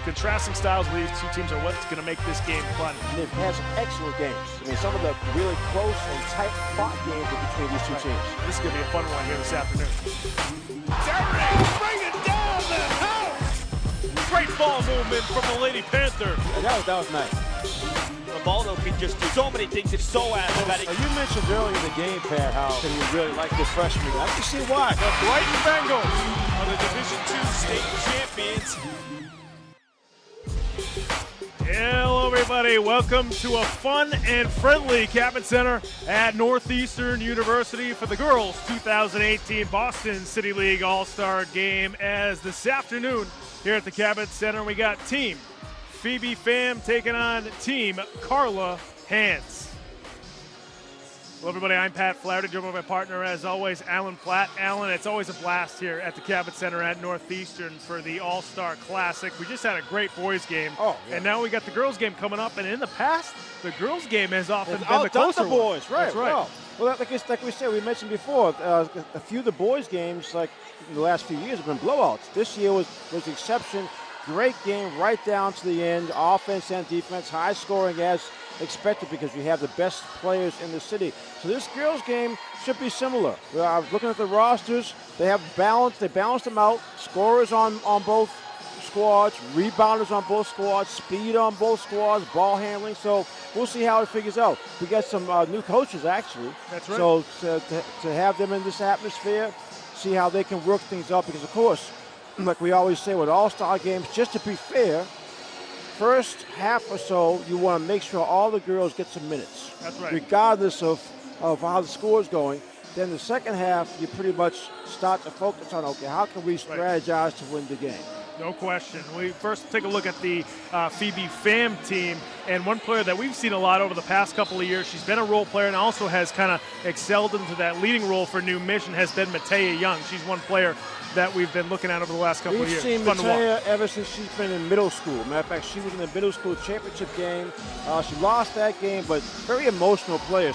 contrasting styles of these two teams are what's going to make this game fun. And they've had some excellent games. I mean, some of the really close and tight fought games are between these two teams. This is going to be a fun one here this afternoon. Derek, bring it down the house! Great ball movement from the Lady Panther. And that was nice. Rivaldo can just do so many things. It's so athletic. You mentioned earlier in the game, Pat, how can you really like the freshman. I can see why. The Brighton Bengals Are the Division II state champions. Hello, everybody. Welcome to a fun and friendly Cabot Center at Northeastern University for the girls' 2018 Boston City League All-Star Game. As this afternoon here at the Cabot Center, we got Team Phoebe Pham taking on Team Carla Hans. Hello, everybody. I'm Pat Flaherty, joined by my partner, as always, Alan Platt. Alan, it's always a blast here at the Cabot Center at Northeastern for the All-Star Classic. We just had a great boys game, and now we got the girls game coming up. And in the past, the girls game has often been the closer the boys, one. right? That's right. Well, like we said, we mentioned before, a few of the boys games, like in the last few years, have been blowouts. This year was the exception. Great game right down to the end, offense and defense, high scoring as expected because you have the best players in the city. So this girls game should be similar. I was looking at the rosters. They have balance. They balanced them out. Scorers on both squads, rebounders on both squads, speed on both squads, ball handling. So we'll see how it figures out. We got some new coaches, actually. That's right. So to have them in this atmosphere, see how they can work things out because, of course, like we always say with all-star games, just to be fair, first half or so, you want to make sure all the girls get some minutes. That's right. Regardless of how the score is going. Then the second half, you pretty much start to focus on, okay, how can we strategize to win the game? No question. We first take a look at the Phoebe Pham team, and one player that we've seen a lot over the past couple of years, she's been a role player and also has kind of excelled into that leading role for New Mission, has been Matea Young. She's one player that we've been looking at over the last couple of years. We've seen Matea ever since she's been in middle school. Matter of fact, she was in the middle school championship game. She lost that game, but very emotional player.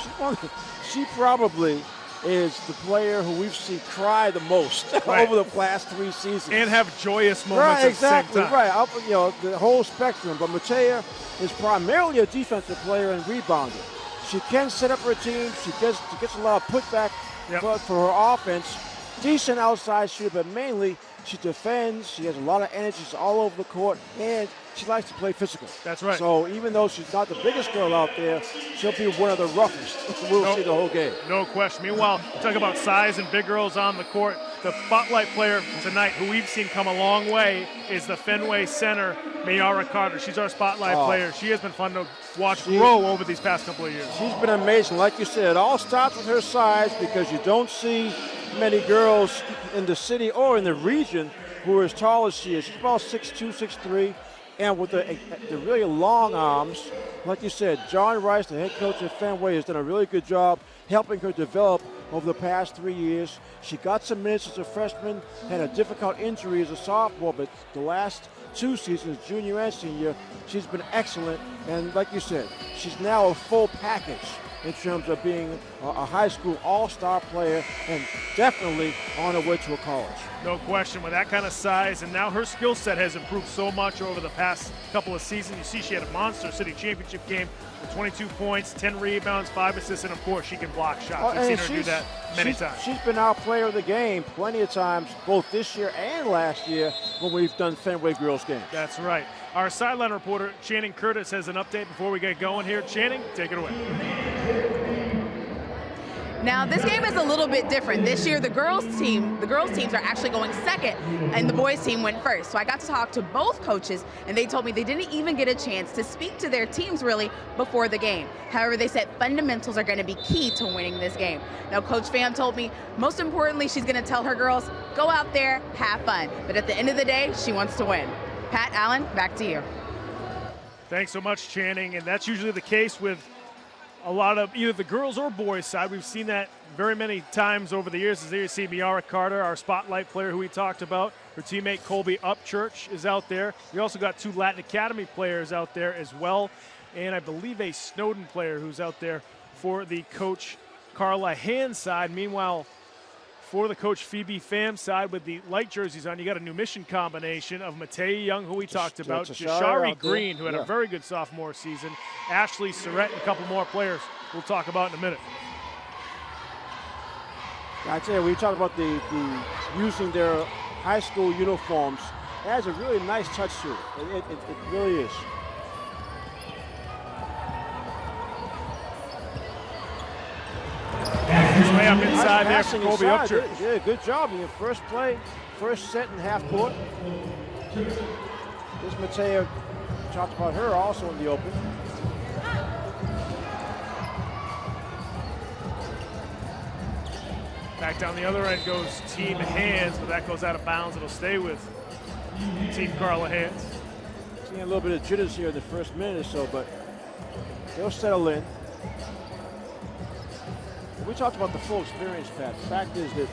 She probably is the player who we've seen cry the most over the past 3 seasons. And have joyous moments at the same time. Right, the whole spectrum. But Matea is primarily a defensive player and rebounder. She can set up her team. She gets a lot of putback for her offense. Decent outside shooter, but mainly she defends. She has a lot of energy. She's all over the court, and she likes to play physical. That's right. So even though she's not the biggest girl out there, she'll be one of the roughest. We'll see the whole game. No question. Meanwhile, talk about size and big girls on the court. The spotlight player tonight, who we've seen come a long way, is the Fenway center, Mayara Carter. She's our spotlight player. She has been fun to watch grow over these past couple of years. She's been amazing. Like you said, it all starts with her size because you don't see many girls in the city or in the region who are as tall as she is. She's about 6'2", 6'3", and with the really long arms. Like you said, John Rice, the head coach at Fenway, has done a really good job helping her develop over the past 3 years. She got some minutes as a freshman, had a difficult injury as a sophomore, but the last 2 seasons, junior and senior, she's been excellent. And like you said, she's now a full package in terms of being a high school all-star player and definitely on her way to a college. No question. With that kind of size, and now her skill set has improved so much over the past couple of seasons. You see she had a monster city championship game with 22 points, 10 rebounds, 5 assists, and of course she can block shots. We've seen her do that many times. She's been our player of the game plenty of times, both this year and last year when we've done Fenway girls games. That's right. Our sideline reporter, Channing Curtis, has an update before we get going here. Channing, take it away. Now, this game is a little bit different. This year, the girls teams are actually going second, and the boys team went first. So I got to talk to both coaches, and they told me they didn't even get a chance to speak to their teams, really, before the game. However, they said fundamentals are going to be key to winning this game. Now, Coach Pham told me, most importantly, she's going to tell her girls, go out there, have fun. But at the end of the day, she wants to win. Pat, Allen, back to you. Thanks so much, Channing. And that's usually the case with a lot of either the girls or boys side. We've seen that very many times over the years. As there you see Mayara Carter, our spotlight player who we talked about. Her teammate Colby Upchurch is out there. We also got 2 Latin Academy players out there as well. And I believe a Snowden player who's out there for the coach Carla Hans side. Meanwhile, For the Coach Phoebe Pham side with the light jerseys on, you got a new mission combination of Matei Young, who we talked about, Jashari Green, who had a very good sophomore season, Ashley Surrett, and a couple more players we'll talk about in a minute. I tell you, we talked about the using their high school uniforms. It has a really nice touch to it. It really is. Way up inside there for Colby Upchurch. Yeah, good job. In your first play, first set in half court. This Mateo talked about her also in the open. Back down the other end goes Team Hands, but that goes out of bounds. It'll stay with Team Carla Hands. Seeing a little bit of jitters here in the first minute or so, but they'll settle in. We talked about the full experience, Pat. The fact is that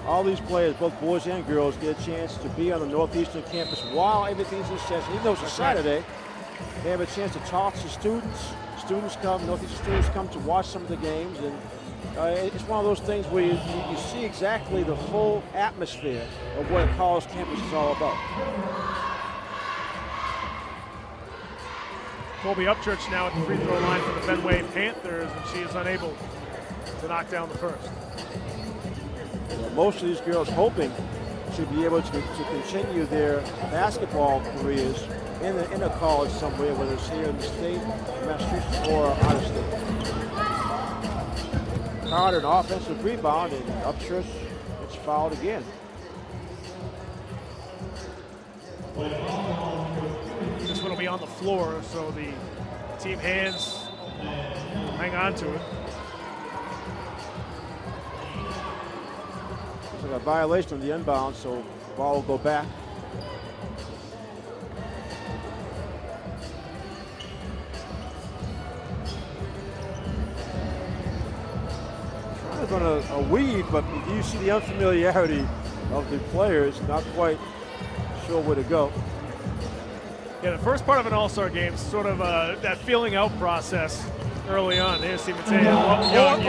all these players, both boys and girls, get a chance to be on the Northeastern campus while everything's in session. Even though it's a Saturday, they have a chance to talk to students. Northeastern students come to watch some of the games, and it's one of those things where you see exactly the full atmosphere of what a college campus is all about. Colby Upchurch now at the free throw line for the Fenway Panthers, and she is unable to knock down the first. Well, most of these girls hoping to be able to continue their basketball careers in a college somewhere, whether it's here in the state, Massachusetts, or out of state. Carter, an offensive rebound, and Upchurch gets fouled again. This one will be on the floor, so the Team Hands hang on to it. A violation of the inbound, so the ball will go back. Trying to run a weave, but you see the unfamiliarity of the players, not quite sure where to go. Yeah, the first part of an all-star game is sort of that feeling out process early on. There's Steve Mateo.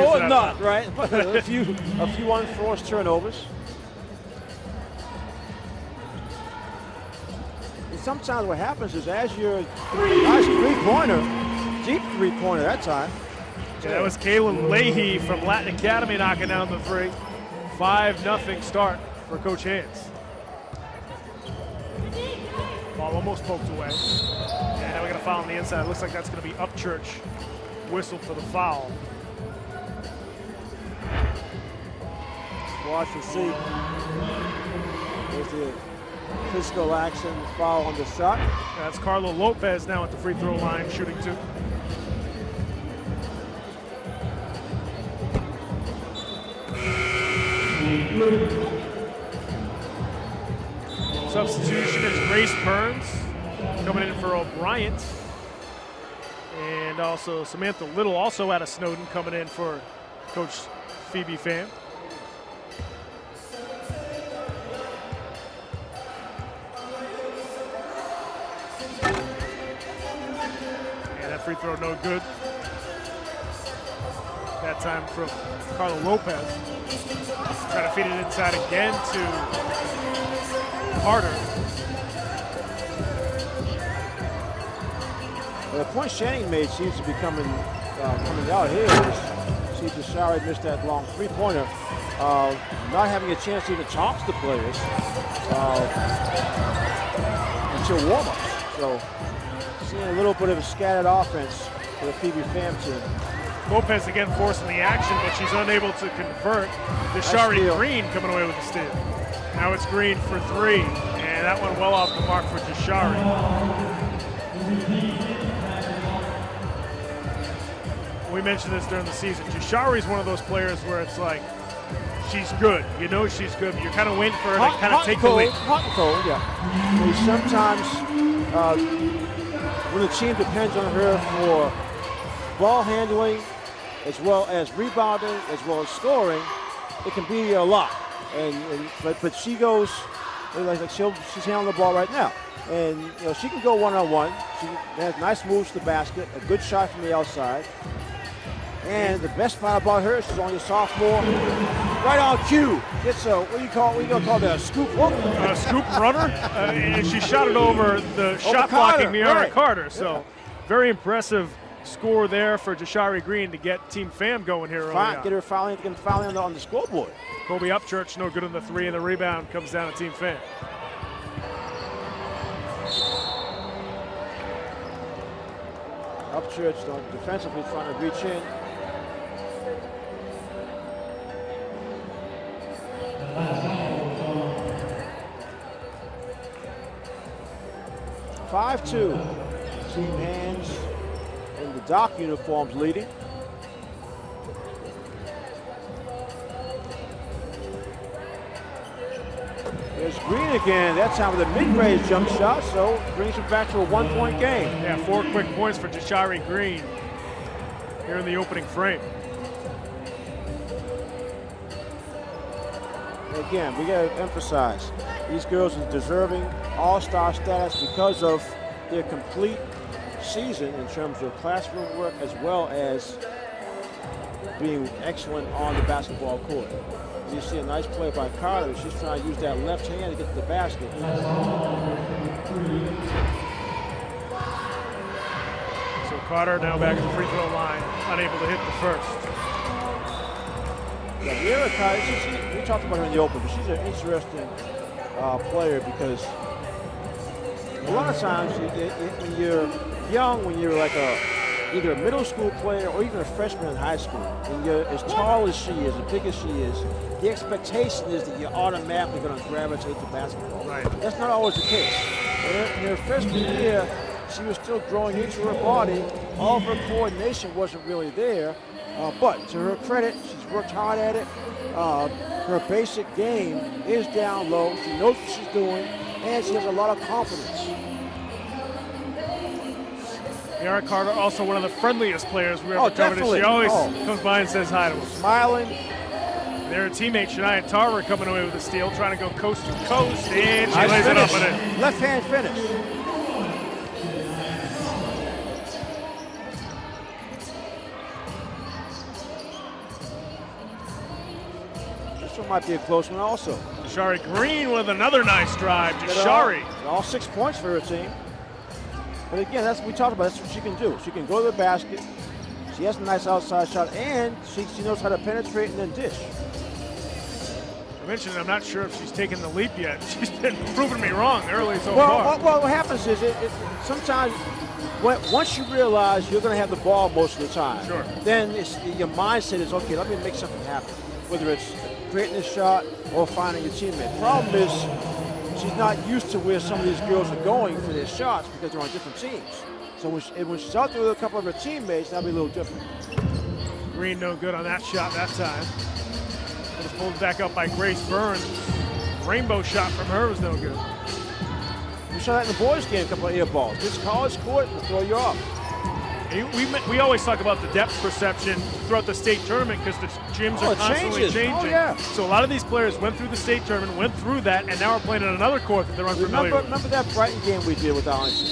Or not, right? a few unforced turnovers. And sometimes what happens is as you're nice three-pointer, deep three-pointer that time. Yeah, that was Kayla Leahy from Latin Academy knocking down the three. 5-0 start for Coach Hands. Ball almost poked away. And now we got a foul on the inside. It looks like that's going to be Upchurch. Whistled for the foul. Watch and see. There's the physical action, foul on the shot. That's Carla Lopez now at the free throw line, shooting two. Substitution is Grace Burns coming in for O'Brien. And also Samantha Little, also out of Snowden, coming in for Coach Phoebe Pham. And that free throw no good. That time from Carla Lopez. Trying to feed it inside again to Carter. The point Channing made seems to be coming out here. See Jashari missed that long three-pointer. Not having a chance to even talk to the players until warm-ups. So seeing a little bit of a scattered offense for the Phoebe Pham team. Lopez again forcing the action, but she's unable to convert. Jashari Green coming away with the steal. Now it's Green for three, and that one well off the mark for Jashari. We mentioned this during the season. Jashari's one of those players where it's like, she's good. You know she's good, but you're kind of waiting for her to kind of take the lead. Hot and cold, yeah. Sometimes when the team depends on her for ball handling, as well as rebounding, as well as scoring, it can be a lot. But she goes, like she's handling the ball right now. And she can go one-on-one. She has nice moves to the basket, a good shot from the outside. And the best part about her, she's only a sophomore. Right on cue. It's a, what do you gonna call that, a scoop hook? A scoop runner. And she shot it over the shot blocking Miara Carter. So very impressive score there for Jashari Green to get Team Fam going here early on. Get her fouling on the scoreboard. Kobe Upchurch, no good on the 3, and the rebound comes down to Team Fam. Upchurch defensively trying to reach in. 5-2. Team Hands in the Dock uniforms leading. There's Green again, that time with a mid-range jump shot, so brings it back to a 1-point game. Yeah, 4 quick points for Jashari Green here in the opening frame. Again, we got to emphasize, these girls are deserving all-star status because of their complete season in terms of classroom work as well as being excellent on the basketball court. You see a nice play by Carter. She's trying to use that left hand to get to the basket. So Carter now back at the free throw line, unable to hit the first. Yeah, Miara Carter, we talked about her in the open, but she's an interesting player because a lot of times when you're young, when you're like either a middle school player or even a freshman in high school, when you're as tall as she is, as big as she is, the expectation is that you're automatically going to gravitate to basketball. Right. That's not always the case. In her freshman year, she was still growing into her body. All of her coordination wasn't really there. But to her credit, she's worked hard at it. Her basic game is down low. She knows what she's doing, and she has a lot of confidence. Miara Carter, also one of the friendliest players we ever covered. She always comes by and says hi to us. Smiling. Their teammate Shania Tarver coming away with a steal, trying to go coast to coast, and she Nice lays finish. it up and in. Left hand finish. This one might be a close one also. Jashari Green with another nice drive. Jashari. All 6 points for her team. But again, that's what we talked about. That's what she can do. She can go to the basket. She has a nice outside shot, and she knows how to penetrate and then dish. I mentioned I'm not sure if she's taken the leap yet. She's been proving me wrong early so far. Well, what happens is sometimes once you realize you're going to have the ball most of the time, then your mindset is, okay, let me make something happen, whether it's creating a shot or finding a teammate. Problem is she's not used to where some of these girls are going for their shots because they're on different teams. So when she's out there with a couple of her teammates, that'll be a little different. Green no good on that shot that time. It was pulled back up by Grace Burns. Rainbow shot from her was no good. We saw that in the boys' game, a couple of air balls. This college court will throw you off. We always talk about the depth perception throughout the state tournament because the gyms are constantly changing. Oh, yeah. So a lot of these players went through the state tournament, went through that, and now are playing on another court that they're unfamiliar with. Remember that Brighton game we did with Arlington?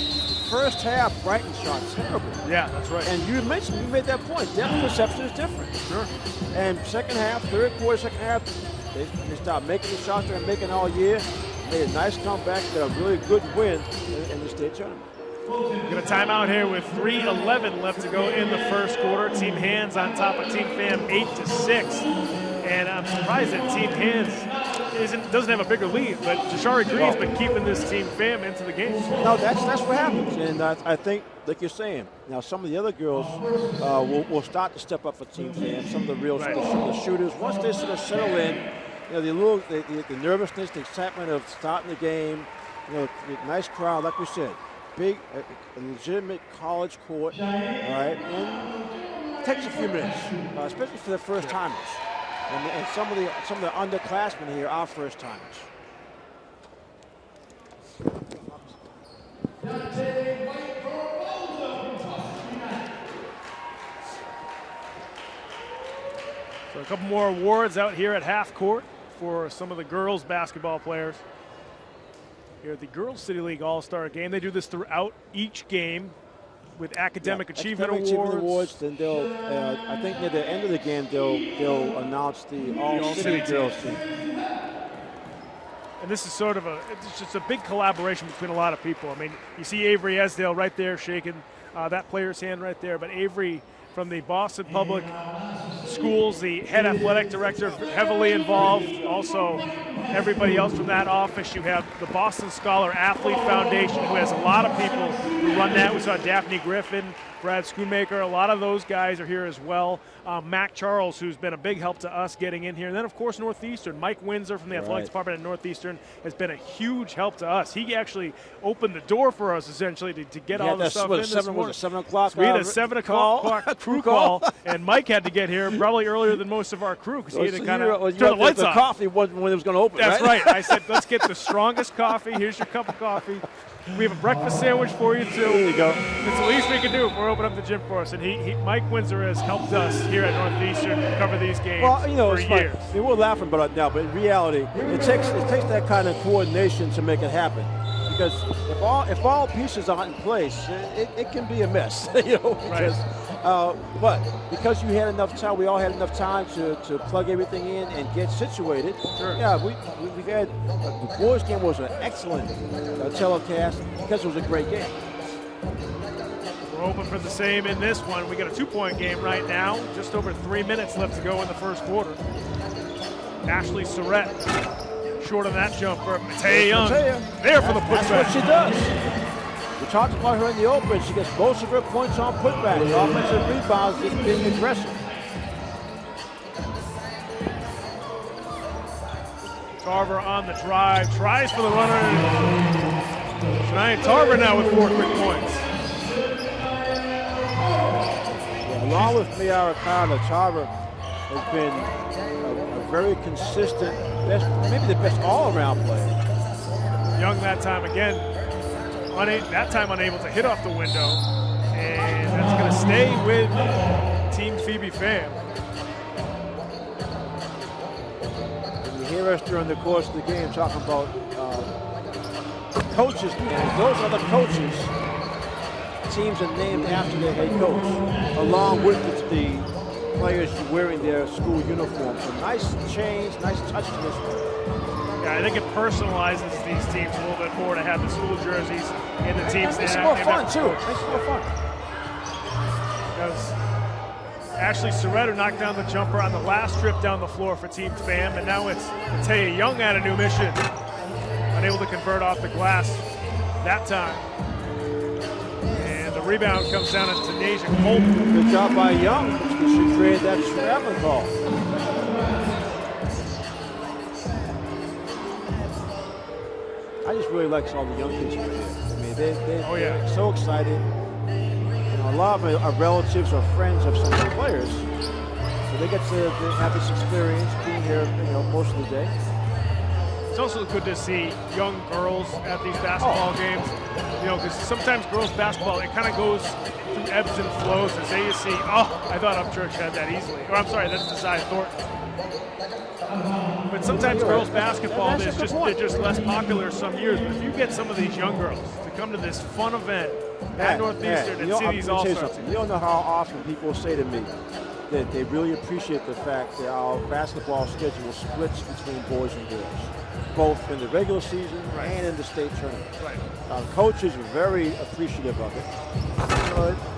First half, Brighton shot terrible. Yeah, that's right. And you made that point. Depth perception is different. Sure. And second half, third quarter, second half, they stopped making the shots they're making all year. Made a nice comeback, got a really good win in the state tournament. We're going to time out here with 3:11 left to go in the first quarter. Team Hands on top of Team Fam 8-6. And I'm surprised that Team Hands doesn't have a bigger lead, but Jashari Green's been keeping this Team Fam into the game. No, that's what happens. And I think, like you're saying, now some of the other girls will start to step up for Team Fam. Some of the real the shooters, once they sort of settle in, the nervousness, the excitement of starting the game, the nice crowd, like we said, big, a legitimate college court, all right, and it takes a few minutes, especially for the first timers, and some of the underclassmen here are first timers. So a couple more awards out here at half court for some of the girls basketball players. Here at the Girls City League All-Star Game. They do this throughout each game. with academic achievement academic awards. Then they'll, I think near the end of the game, they'll announce the all-city girls team. And this is sort of it's just a big collaboration between a lot of people. I mean, you see Avery Esdale right there shaking that player's hand right there, but Avery from the Boston Public Schools, the head athletic director, heavily involved. Also, everybody else from that office. You have the Boston Scholar Athlete Foundation, who has a lot of people who run that. We saw Daphne Griffin, Brad Schoonmaker, a lot of those guys are here as well. Mac Charles, who's been a big help to us getting in here. And then, of course, Northeastern. Mike Windsor from the athletics department at Northeastern has been a huge help to us. He actually opened the door for us, essentially, to get all the stuff in this morning. Was it 7 o'clock? We had a 7 o'clock crew call, and Mike had to get here probably earlier than most of our crew because he had to kind of turn the lights on. The coffee wasn't when it was going to open, That's right. I said, let's get the strongest coffee. Here's your cup of coffee. We have a breakfast sandwich for you, too. There you go. It's the least we can do if we're opening up the gym for us. And Mike Windsor has helped us here at Northeastern cover these games for years. I mean, we're laughing about it now, but in reality, it takes that kind of coordination to make it happen. Because if all pieces aren't in place, it can be a mess, Because, but because you had enough time, we all had enough time to plug everything in and get situated. Sure. Yeah, we've had the boys' game was an excellent telecast because it was a great game. We're hoping for the same in this one. We got a 2-point game right now. Just over 3 minutes left to go in the first quarter. Ashley Surratt short on that jumper. Matea Young there for the putback. That's what she does. We talked about her in the open. She gets most of her points on putback. The offensive rebounds, just being aggressive. Tarver on the drive, tries for the runner. Shania Tarver now with 4 quick points. Yeah, along with Miara Carter, Tarver has been a very consistent, maybe the best all-around player. Young that time again, that time unable to hit off the window, and that's going to stay with Team Phoebe Pham. You hear us during the course of the game talking about coaches, and those are the coaches. Teams are named after their head coach, along with the players wearing their school uniforms. So nice change, nice touch to this one. Yeah, I think it personalizes these teams a little bit more to have the school jerseys in the teams. Makes it more fun, too. Makes it more fun. Because Ashley Surratt knocked down the jumper on the last trip down the floor for Team Pham, and now it's Matea Young at a new mission. Unable to convert off the glass that time. And the rebound comes down to Nasia Colton. Good job by Young. She created that traveling call. I just really like all the young kids here. I mean, they're so excited. A lot of our relatives or friends of some of the players, so they get to have this experience being here, most of the day. It's also good to see young girls at these basketball games, because sometimes girls basketball, it kind of goes through ebbs and flows. As they see, I thought Upchurch had that easily. Or I'm sorry, that's Desire Thornton. But sometimes girls basketball, they're just less popular some years. But if you get some of these young girls to come to this fun event at Northeastern and see these all-stars. You don't know how often people say to me that they really appreciate the fact that our basketball schedule splits between boys and girls, both in the regular season and in the state tournament. Right. Coaches are very appreciative of it.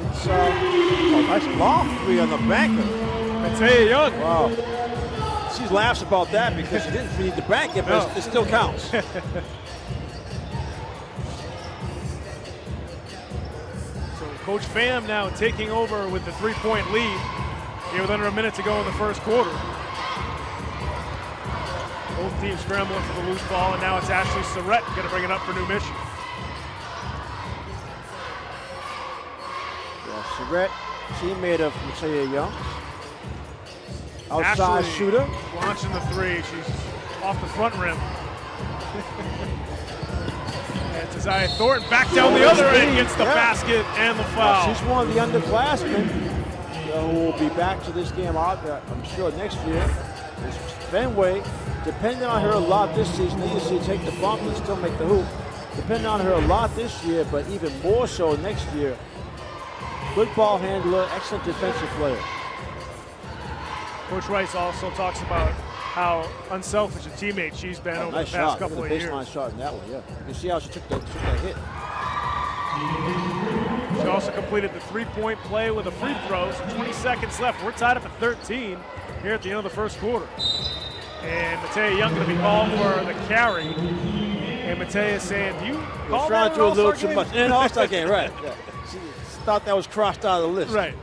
It's a nice long three on the banker. Matea Young. Wow. She laughs about that because she didn't need to bank it, but it still counts. So Coach Pham now taking over with the 3-point lead here with under a minute to go in the first quarter. Both teams scrambling for the loose ball, and now it's Ashley Surratt going to bring it up for new mission. Yeah, Surratt, teammate of Matea Young. Outside Ashley shooter. Launching the three. She's off the front rim. And Desire Thornton back down the other end, gets the basket and the foul. She's one of the underclassmen who will be back to this game, I'm sure, next year. Fenway, depending on her a lot this season, either she take the bump and still make the hoop. Depending on her a lot this year, but even more so next year, Good ball handler, excellent defensive player. Coach Rice also talks about how unselfish a teammate she's been over Nice the past shot. couple Look at of the baseline years. shot in that one, yeah. You can see how she took that hit. She also completed the three-point play with a free throw, so 20 seconds left. We're tied up at 13 here at the end of the first quarter. And Matea Young going to be called for the carry. And Matea is saying, do you call Trying that to do a an little All-Star too game? much. In an All-Star game, right. Yeah. She thought that was crossed out of the list. Right.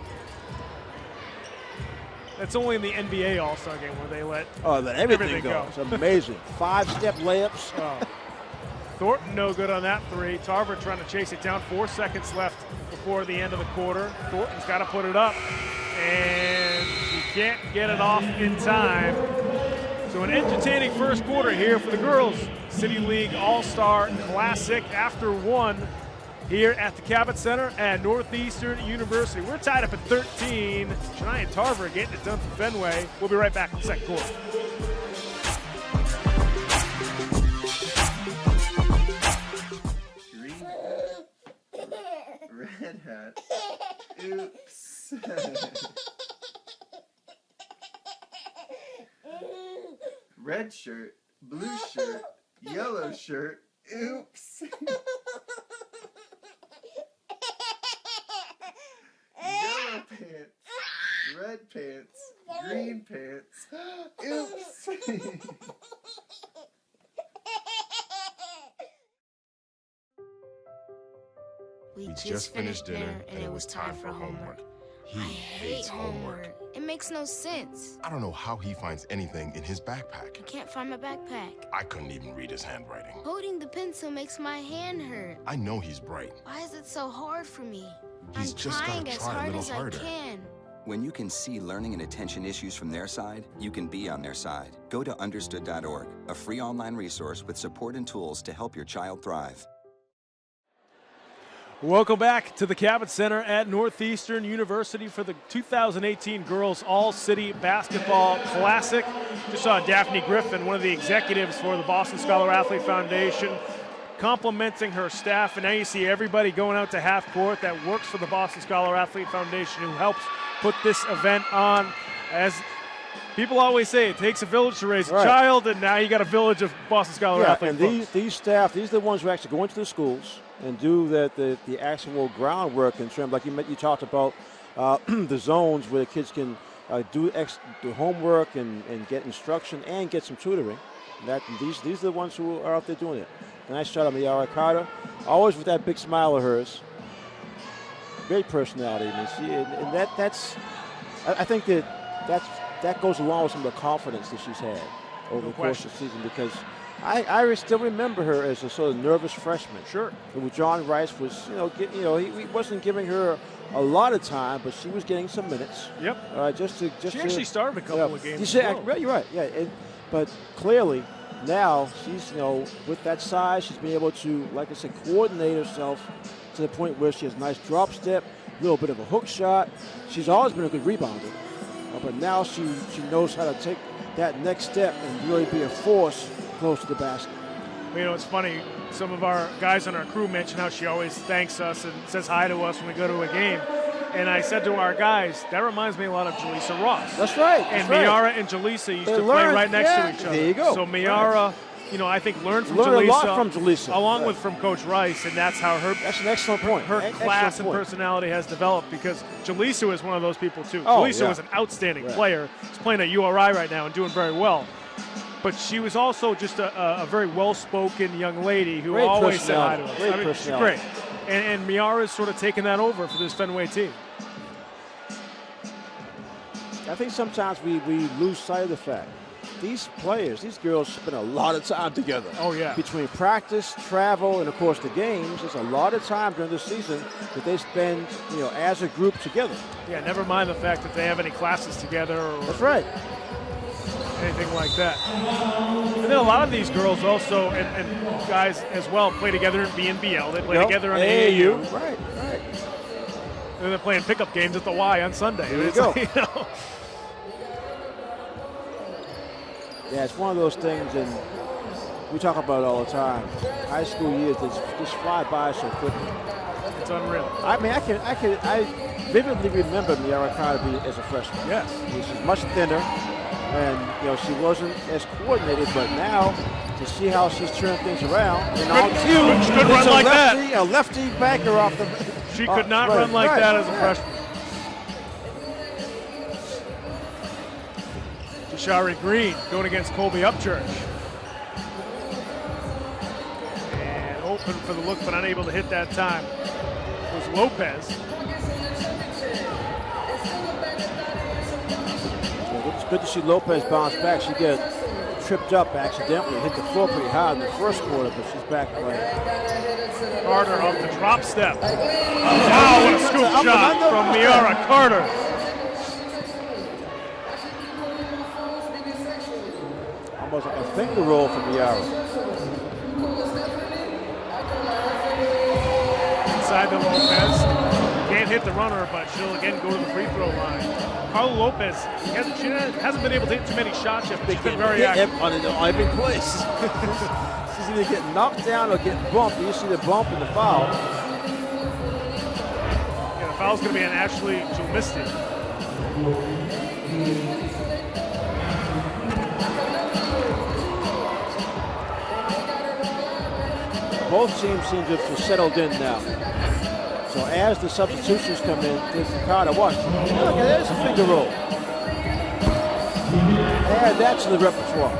That's only in the NBA All-Star game where they let everything go. It's amazing. 5-step layups. Oh. Thornton no good on that three. Tarver trying to chase it down. 4 seconds left before the end of the quarter. Thornton's got to put it up, and she can't get it off in time. So an entertaining first quarter here for the girls. City League All-Star Classic after one here at the Cabot Center at Northeastern University. We're tied up at 13. Shania and Tarver getting it done from Fenway. We'll be right back in the second quarter. Red hat. Oops. Red shirt, blue shirt, yellow shirt. Oops. Yellow pants, red pants, green pants. Oops. We just finished dinner and it was time for homework. He hates homework. It makes no sense. I don't know how he finds anything in his I backpack. can't find my backpack. I couldn't even read his handwriting. Holding the pencil makes my hand hurt. I know he's bright. Why is it so hard for me? He's I'm just trying gotta as try a hard little as harder. I can. When you can see learning and attention issues from their side, you can be on their side. Go to understood.org, a free online resource with support and tools to help your child thrive. Welcome back to the Cabot Center at Northeastern University for the 2018 Girls All-City Basketball Classic. Just saw Daphne Griffin, one of the executives for the Boston Scholar Athlete Foundation, complimenting her staff, and now you see everybody going out to half court that works for the Boston Scholar Athlete Foundation who helps put this event on. As people always say, it takes a village to raise a child, and now you got a village of Boston Scholar Athlete and folks. these staff, these are the ones who actually go into the schools and do the actual groundwork in terms, like you talked about the zones where the kids can do homework and get instruction and get some tutoring. These are the ones who are out there doing it. Nice shot on Miara Carter, always with that big smile of hers. Great personality, and I think that goes along with some of the confidence that she's had over the course of the season, because I still remember her as a sort of nervous freshman. Sure. Who John Rice was, he wasn't giving her a lot of time, but she was getting some minutes. Yep. She actually started a couple of games. You're right. Yeah. But clearly now she's, with that size, she's been able to, like I said, coordinate herself to the point where she has a nice drop step, a little bit of a hook shot. She's always been a good rebounder, but now she knows how to take that next step and really be a force close to the basket. It's funny. Some of our guys on our crew mention how she always thanks us and says hi to us when we go to a game. And I said to our guys, that reminds me a lot of Jaleesa Ross. That's right. Miara and Jaleesa used to play right next to each other. There you go. So Miara, I think learned a lot from Jaleesa, along with from Coach Rice, and that's how that's an excellent point. Her class and personality has developed, because Jaleesa was one of those people too. Oh, Jaleesa was an outstanding player. She's playing at URI right now and doing very well. But she was also just a very well-spoken young lady who always said hi to us. She's great. And Miara's sort of taken that over for this Fenway team. I think sometimes we lose sight of the fact these players, these girls spend a lot of time together. Oh, yeah. Between practice, travel, and, of course, the games, there's a lot of time during the season that they spend, as a group together. Yeah, never mind the fact that they have any classes together or That's right. anything like that. And then a lot of these girls also, and guys as well, play together in BNBL. They play together on the AAU. Right. And they're playing pickup games at the Y on Sunday. There you go. Yeah, it's one of those things, and we talk about it all the time. High school years, they just fly by so quickly. It's unreal. I mean, vividly remember Miara Carter as a freshman. Yes. She's much thinner, and she wasn't as coordinated, but now to see how she's turned things around. And on cue, good run like that. A lefty banker off the. She could not run like that as a freshman. Jashari Green going against Colby Upchurch. And open for the look, but unable to hit that time. It was Lopez. It's good to see Lopez bounce back. She got tripped up accidentally, hit the floor pretty hard in the first quarter, but she's back playing. Carter off the drop step. Wow, what a scoop shot from Miara Carter. Almost like a finger roll from Miara. Inside the Lopez. Can't hit the runner, but she'll again go to the free throw line. Carla Lopez, she hasn't been able to hit too many shots yet, but she's been very active. On every place. She's either getting knocked down or getting bumped. You see the bump and the foul. Yeah, the foul's going to be on Ashley Julisti. Both teams seem to have settled in now. So as the substitutions come in, Carter, watch. Look, there's a finger roll. Add that to the repertoire.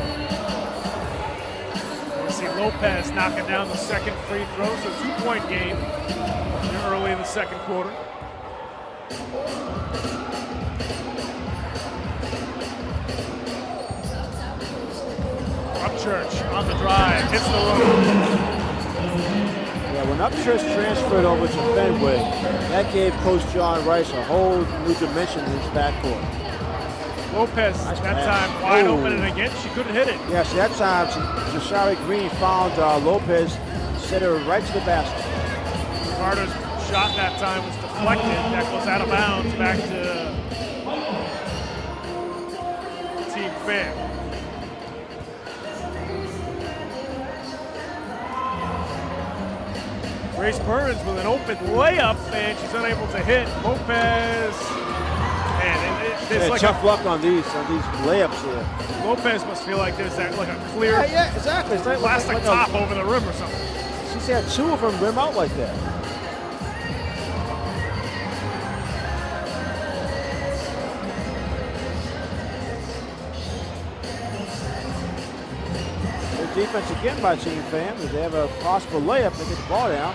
You see Lopez knocking down the second free throw, so 2-point game early in the second quarter. Upchurch on the drive, hits the run. Yeah, when Upchurch transferred over to Fenway, that gave Coach John Rice a whole new dimension in his backcourt. Lopez, Nice that pass. time wide open, and again, she couldn't hit it. Yeah, so that time, Jashari Green found Lopez, set her right to the basket. Carter's shot that time was deflected. That goes out of bounds back to Team Fan. Grace Burns with an open layup, and she's unable to hit. Lopez, and there's like tough luck on these layups here. Lopez must feel like there's that like a clear Yeah, exactly. It's like plastic top over the rim or something. She's had two of them rim out like that. Good defense again by Team Fan. If they have a possible layup, they get the ball down.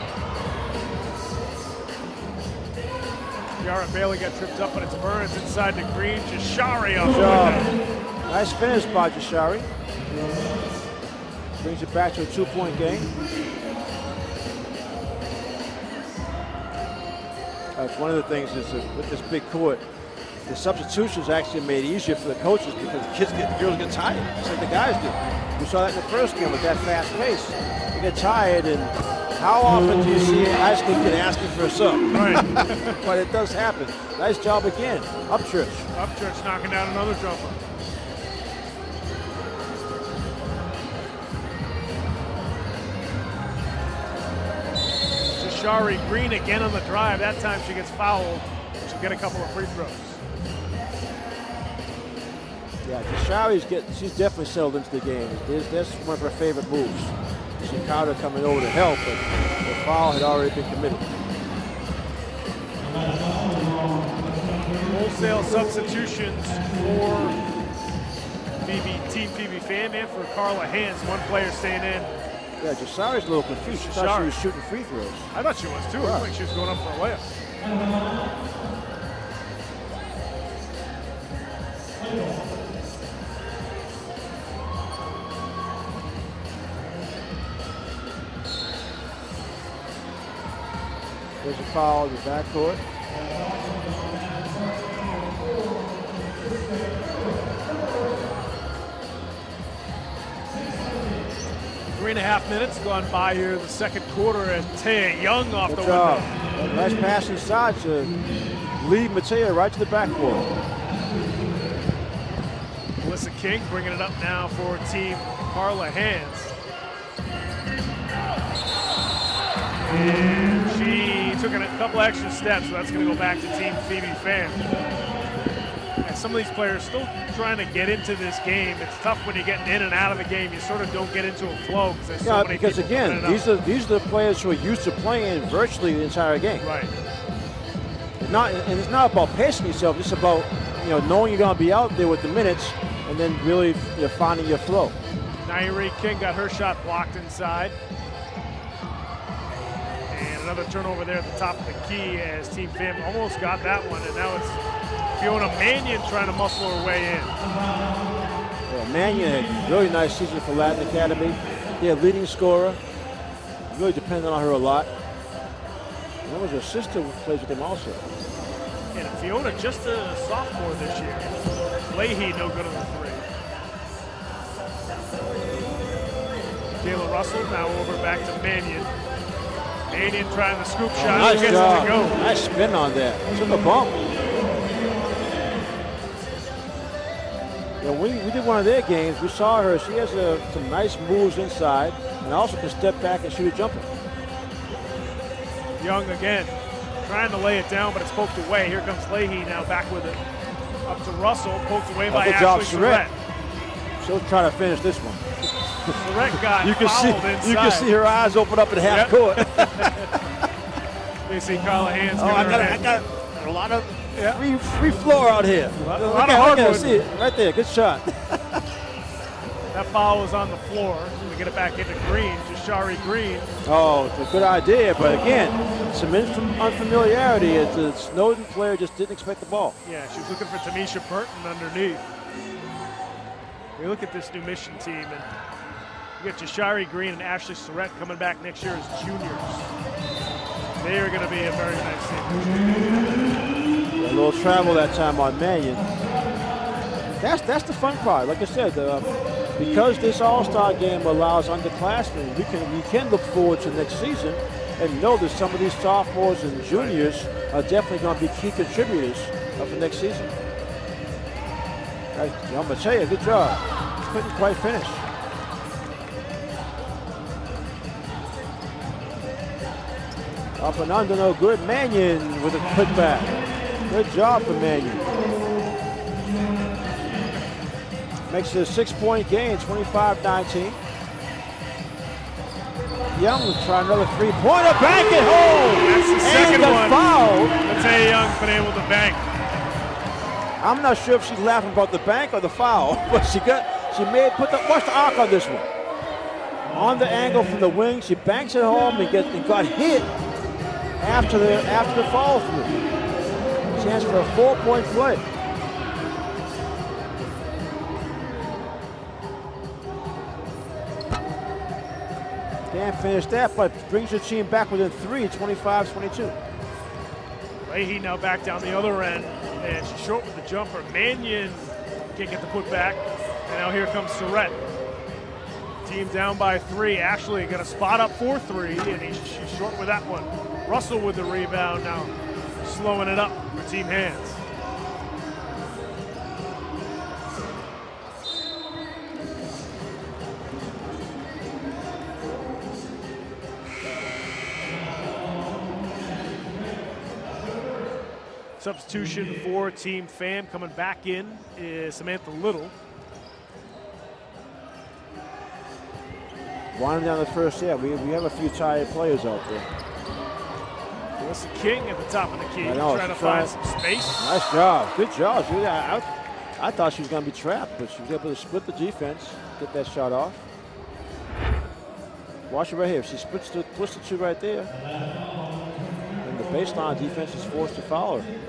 Jarrett Bailey got tripped up, but it's Burns inside to Green. Jashari off Good job. Nice finish by Jashari. Brings it back to a 2-point game. That's one of the things is that with this big court, the substitutions actually made it easier for the coaches because the girls get tired, just like the guys do. We saw that in the first game with that fast pace. They get tired, and how often do you see a high school kid asking for a sub? Right. But it does happen. Nice job again. Upchurch. Upchurch knocking down another jumper. Jashari Green again on the drive. That time she gets fouled. She'll get a couple of free throws. Yeah, she's definitely settled into the game. That's one of her favorite moves. See Carter coming over to help, but the foul had already been committed. Wholesale substitutions for Team PB Fan and for Carla Hans. One player staying in. Yeah, Jashari's a little confused. She thought she was shooting free throws. I thought she was too. It looked like she was going up for a layup. There's a foul in the backcourt. Three and a half minutes gone by here. The second quarter as Taya Young off the job. window. Nice pass inside to lead Matea right to the backcourt. Melissa King bringing it up now for Team Carla Hans. And she took a couple extra steps, so that's going to go back to Team Phoebe Pham. And some of these players still trying to get into this game. It's tough when you're getting in and out of the game. You sort of don't get into a flow because there's so many because people again, these are the players who are used to playing virtually the entire game. Right. And it's not about pacing yourself. It's about knowing you're going to be out there with the minutes and then really finding your flow. Nairi King got her shot blocked inside. And another turnover there at the top of the key as Team Pham almost got that one. And now it's Fiona Mannion trying to muscle her way in. Well, Mannion had a really nice season for Latin Academy. Their leading scorer. Really depended on her a lot. And there was her sister who plays with them also. And Fiona just a sophomore this year. Leahy no good on the three. Kayla Russell now over back to Mannion. Mannion trying the scoop shot. Nice Gets job. it to go. Nice spin on that. Took a bump. We did one of their games. We saw her. She has some nice moves inside and also can step back and shoot a jumper. Young again, trying to lay it down, but it's poked away. Here comes Leahy now back with it. Up to Russell, poked away by Good job, Ashley Surratt. Surratt. She'll try to finish this one. Surratt got fouled inside. You can see her eyes open up at half court. They see Callahan's I got a lot of free floor out here. A lot of hardwood. See it right there. Good shot. That foul was on the floor. We get it back into Green, Jashari Green. Oh, it's a good idea, but again, some unfamiliarity. It's a Snowden player just didn't expect the ball. Yeah, she was looking for Tamisha Burton underneath. We look at this new mission team, and you get Jashari Green and Ashley Surratt coming back next year as juniors. They are going to be a very nice team. A little travel that time on Mannion. That's the fun part. Like I said, because this All-Star game allows underclassmen, we can look forward to next season and know that some of these sophomores and juniors are definitely going to be key contributors for next season. I'm going to tell you, good job. Couldn't quite finish. Up and under, no good. Mannion with a putback. Good job for Mannion. Makes it a 6-point game, 25-19. Young will try another three-pointer, bank it home. That's the second one. Foul. Mattea Young's been able to bank. I'm not sure if she's laughing about the bank or the foul, but watch the arc on this one. On the angle from the wing, she banks it home and got hit after the follow through. Chance for a 4-point play. Can't finish that, but brings the team back within 3, 25-22. Leahy now back down the other end, and she's short with the jumper. Mannion can't get the put back, and now here comes Surratt. Team down by 3. Ashley got a spot up for 3, and she's short with that one. Russell with the rebound now, slowing it up for Team Hands. Substitution for Team Pham coming back in is Samantha Little. Winding down the first half, we have a few tired players out there. Melissa King at the top of the key, trying to find some space. Nice job, good job. I thought she was going to be trapped, but she was able to split the defense, get that shot off. Watch it right here. She twists the two right there. And the baseline defense is forced to foul her.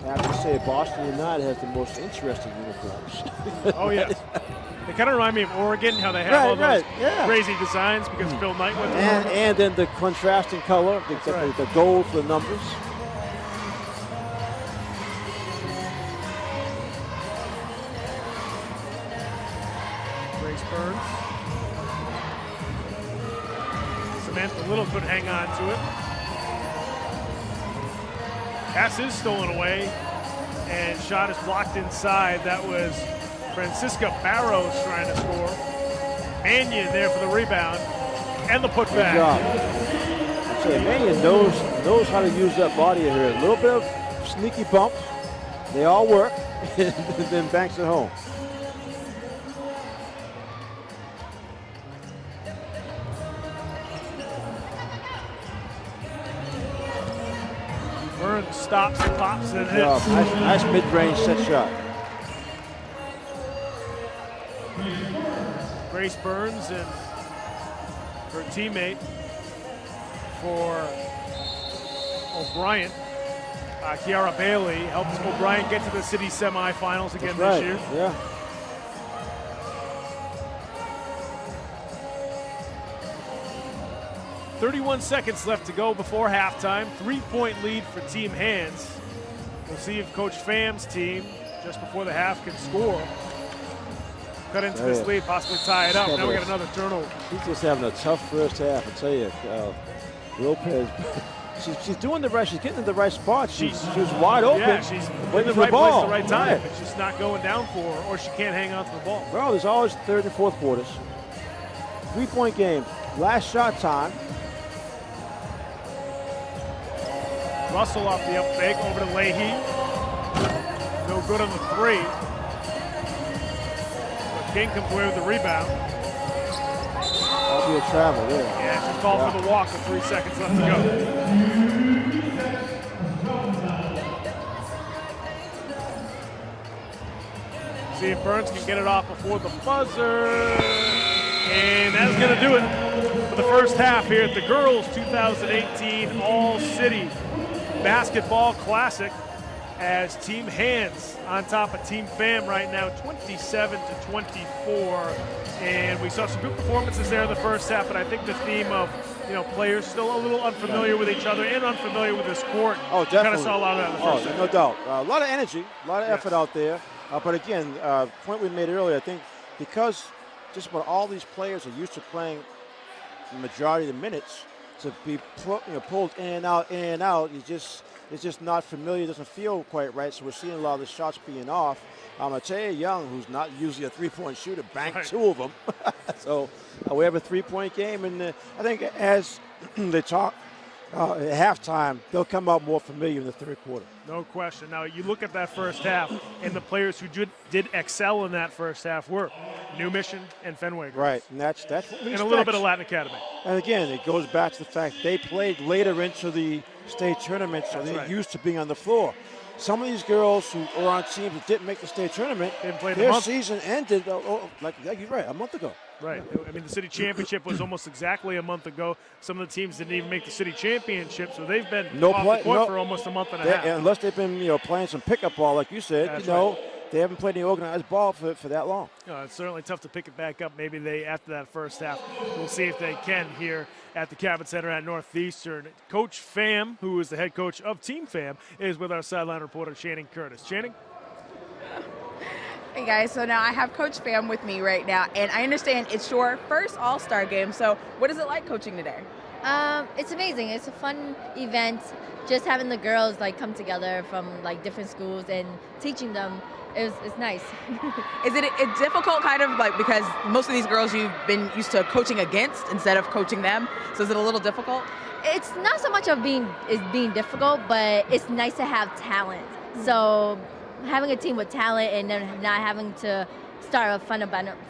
I have to say, Boston United has the most interesting uniforms. Oh, yeah. They kind of remind me of Oregon, how they have all those crazy designs because Phil Knight went to Oregon. And then the contrasting color, the gold for the numbers. Grace Burns. cement. The little could hang on to it. Pass is stolen away, and shot is blocked inside. That was Francisca Barrows trying to score. Mannion there for the rebound and the putback. Good job. I say, Mannion knows how to use that body here. A little bit of sneaky bump. They all work, and then banks it home. Burns stops, pops, and hits. Nice mid-range set shot. Grace Burns and her teammate for O'Brien, Kiara Bailey, helped O'Brien get to the city semifinals again this year. Yeah. "31 seconds left to go before halftime. 3-point lead for Team Hands. We'll see if Coach Pham's team, just before the half, can score. Cut into this lead, possibly tie it up. Now we got another turnover. He's just having a tough first half, I tell you. Lopez, she's doing the right, she's getting in the right spot. She's wide open. Yeah, she's in the right place at the right time, but she's not going down for her, or she can't hang on to the ball. Well, there's always third and fourth quarters. 3-point game. Last shot time. Russell off the up fake, over to Leahy. No good on the three. But King comes away with the rebound. That'll be a travel, yeah. Yeah, she's called for the walk with 3 seconds left to go. See if Burns can get it off before the buzzer. And that's going to do it for the first half here at the Girls 2018 All-City Basketball Classic, as Team Hands on top of Team Pham right now, 27-24. And we saw some good performances there in the first half, but I think the theme of, players still a little unfamiliar with each other and unfamiliar with this court. Oh, definitely. Kind of saw a lot of that in the first half. No doubt. A lot of energy, a lot of effort out there. But again, point we made earlier, I think because just about all these players are used to playing the majority of the minutes, to be pulled in and out, it's just not familiar, doesn't feel quite right. So we're seeing a lot of the shots being off. Mattea Young, who's not usually a three-point shooter, banked 2 of them. So we have a 3-point game, and I think as they talk at halftime, they'll come out more familiar in the third quarter. No question. Now, you look at that first half, and the players who did excel in that first half were New Mission and Fenway Girls. Right, and that's what we expect. And a little bit of Latin Academy. And again, it goes back to the fact they played later into the state tournament, so they're used to being on the floor. Some of these girls who are on teams that didn't make the state tournament, their season ended, like you're right, a month ago. Right. I mean, the city championship was almost exactly a month ago. Some of the teams didn't even make the city championship, so they've been off the court for almost a month and a half. Unless they've been, playing some pickup ball, like you said, they haven't played any organized ball for that long. It's certainly tough to pick it back up. Maybe after that first half, we'll see if they can here at the Cabot Center at Northeastern. Coach Pham, who is the head coach of Team Pham, is with our sideline reporter, Channing Curtis. Channing? Hey guys, so now I have Coach Pham with me right now, and I understand it's your first All-Star game, so what is it like coaching today? It's amazing. It's a fun event. Just having the girls come together from different schools and teaching them it's nice. Is it difficult because most of these girls you've been used to coaching against instead of coaching them, so is it a little difficult? It's not so much of being difficult, but it's nice to have talent. So having a team with talent and then not having to start a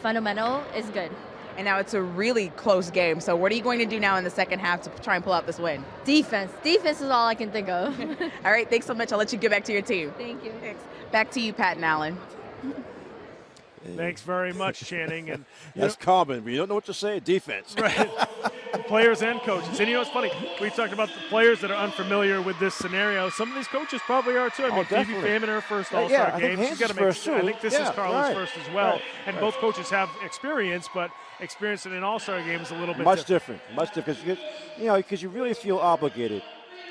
fundamental is good. And now it's a really close game. So what are you going to do now in the second half to try and pull out this win? Defense. Defense is all I can think of. All right, thanks so much. I'll let you get back to your team. Thank you. Thanks. Back to you, Pat and Allen. Thanks very much, Channing. And that's common, but you don't know what to say. Defense. Right. Players and coaches. And it's funny, we talked about the players that are unfamiliar with this scenario. Some of these coaches probably are too. I mean, Phoebe Pham in her first All-Star game. She's got to make. I think this is Carla's first as well. And both coaches have experience, but experience in an All-Star game is a little bit different. Much different. Because you really feel obligated,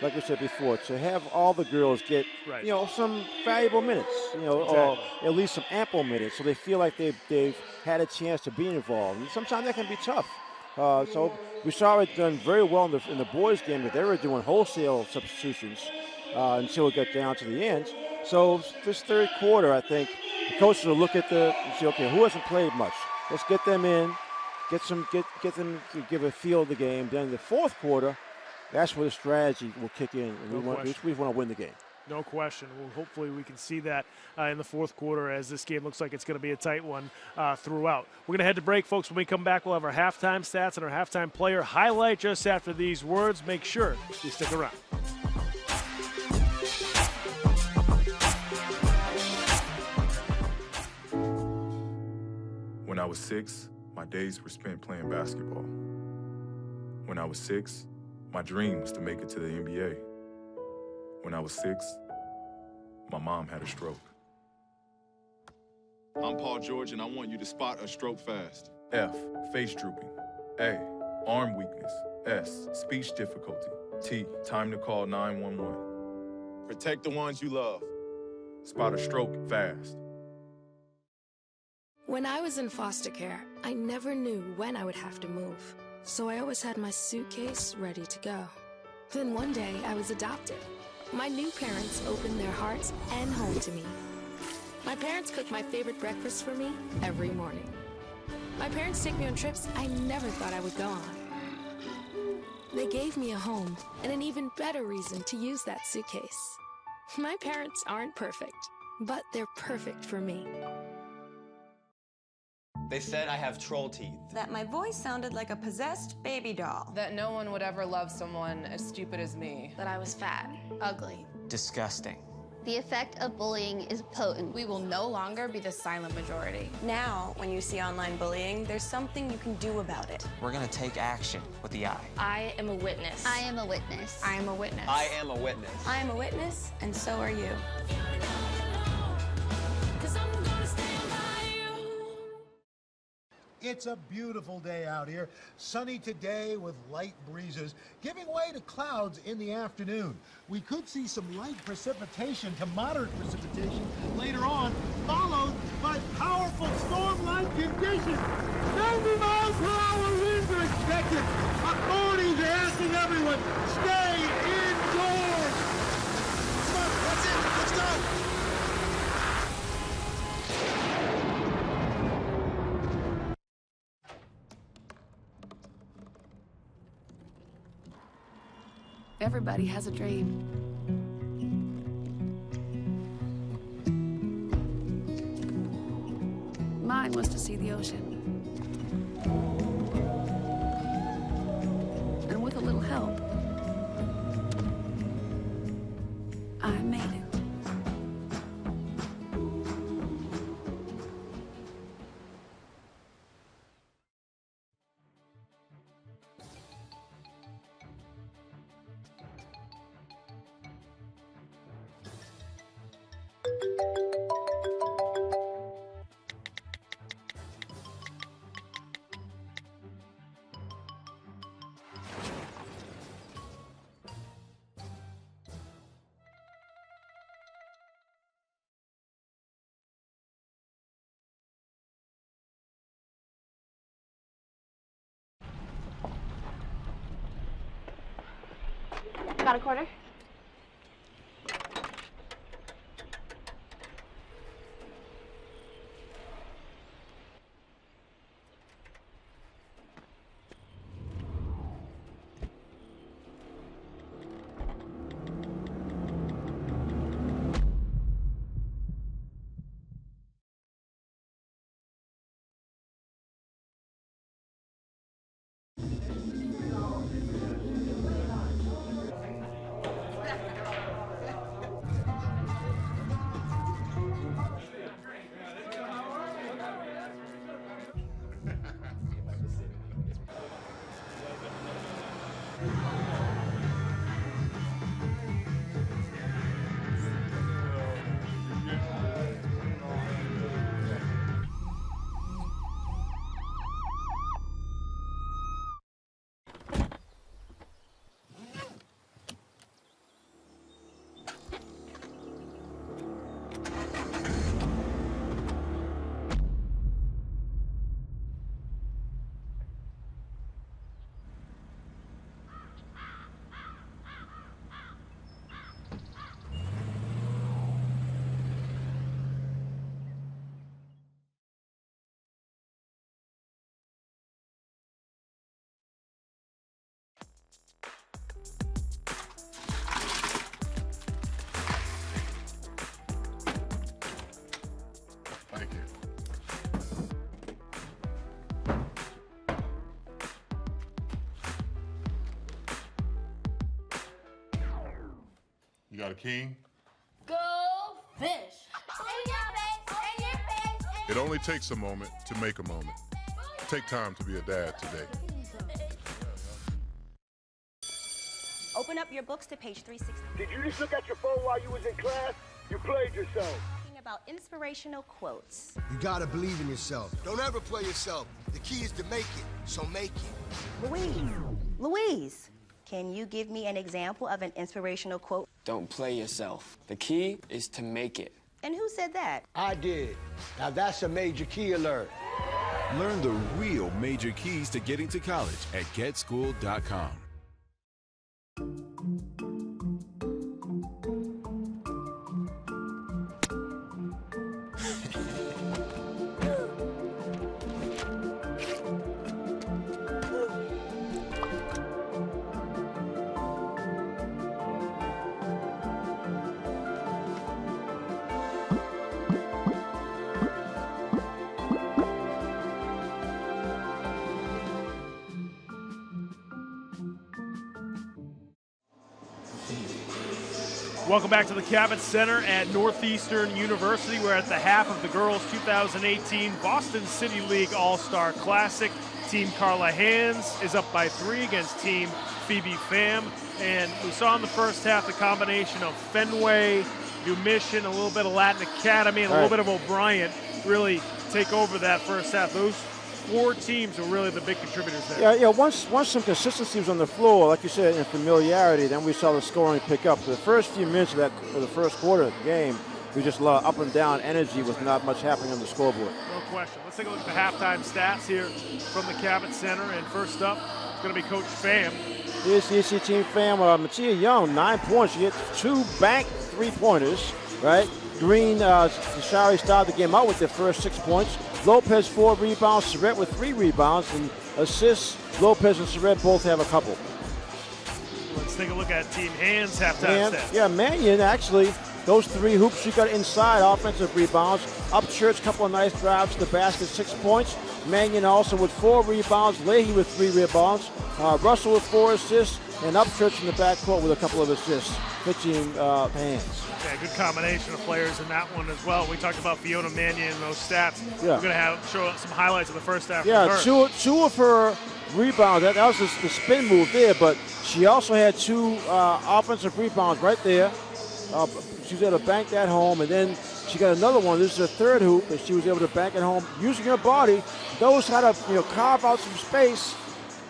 like we said before, to have all the girls get, some valuable minutes, or at least some ample minutes, so they feel like they've had a chance to be involved. And sometimes that can be tough. So we saw it done very well in the boys' game, but they were doing wholesale substitutions until it got down to the end. So this third quarter, I think the coaches will look at and say, okay, who hasn't played much? Let's get them in, get them to give a feel of the game. Then in the fourth quarter, that's where the strategy will kick in, and we want to win the game. No question. Well, hopefully we can see that in the fourth quarter, as this game looks like it's going to be a tight one throughout. We're going to head to break, folks. When we come back, we'll have our halftime stats and our halftime player highlight just after these words. Make sure you stick around. When I was 6, my days were spent playing basketball. When I was 6, my dream was to make it to the NBA. When I was 6, my mom had a stroke. I'm Paul George, and I want you to spot a stroke fast. F, face drooping. A, arm weakness. S, speech difficulty. T, time to call 911. Protect the ones you love. Spot a stroke fast. When I was in foster care, I never knew when I would have to move. So I always had my suitcase ready to go. Then one day, I was adopted. My new parents opened their hearts and home to me. My parents cook my favorite breakfast for me every morning. My parents take me on trips I never thought I would go on. They gave me a home and an even better reason to use that suitcase. My parents aren't perfect, but they're perfect for me. They said I have troll teeth. That my voice sounded like a possessed baby doll. That no one would ever love someone as stupid as me. That I was fat, ugly. Disgusting. The effect of bullying is potent. We will no longer be the silent majority. Now, when you see online bullying, there's something you can do about it. We're gonna take action with the I. I am a witness. I am a witness. I am a witness. I am a witness. I am a witness, and so are you. It's a beautiful day out here. Sunny today with light breezes, giving way to clouds in the afternoon. We could see some light precipitation to moderate precipitation later on, followed by powerful storm-like conditions. 90 miles per hour winds are expected. Authorities are asking everyone, stay indoors. Come on, that's it. Let's go. Everybody has a dream. Mine was to see the ocean. And with a little help, I made it. Got a quarter? King. Go fish. It only takes a moment to make a moment. Take time to be a dad today. Open up your books to page 360. Did you just look at your phone while you was in class? You played yourself. Talking about inspirational quotes. You gotta believe in yourself. Don't ever play yourself. The key is to make it, so make it. Louise, can you give me an example of an inspirational quote? Don't play yourself. The key is to make it. And who said that? I did. Now that's a major key alert. Learn the real major keys to getting to college at getschool.com. Welcome back to the Cabot Center at Northeastern University. We're at the half of the girls' 2018 Boston City League All-Star Classic. Team Carla Hands is up by 3 against Team Phoebe Pham. And we saw in the first half the combination of Fenway, New Mission, a little bit of Latin Academy, and a little bit of O'Brien really take over that first half. Those 4 teams are really the big contributors there. Yeah. Once some consistency was on the floor, like you said, and familiarity, then we saw the scoring pick up. For the first few minutes of the first quarter of the game, we just lot up and down energy with not much happening on the scoreboard. No question. Let's take a look at the halftime stats here from the Cabot Center. And first up, it's going to be Coach Pham. Here's the EC Team Pham. Mattia Young, 9 points. She hit 2 bank 3-pointers, right? Green, Shari started the game out with their first 6 points. Lopez 4 rebounds, Surrett with 3 rebounds, and assists. Lopez and Surrett both have a couple. Let's take a look at Team Hands halftime stats. Yeah, Mannion actually, those 3 hoops she got inside, offensive rebounds. Upchurch, couple of nice drives to the basket, 6 points. Mannion also with 4 rebounds. Leahy with 3 rebounds. Russell with 4 assists, and Upchurch in the backcourt with a couple of assists for Team Hands. Yeah, good combination of players in that one as well. We talked about Fiona Mannion and those stats. Yeah. We're going to show some highlights of the first half. Yeah, from her. two of her rebounds. That was the spin move there, but she also had 2 offensive rebounds right there. She was able to bank that home, and then she got another one. This is her 3rd hoop, and she was able to bank it home using her body. Knows how to carve out some space.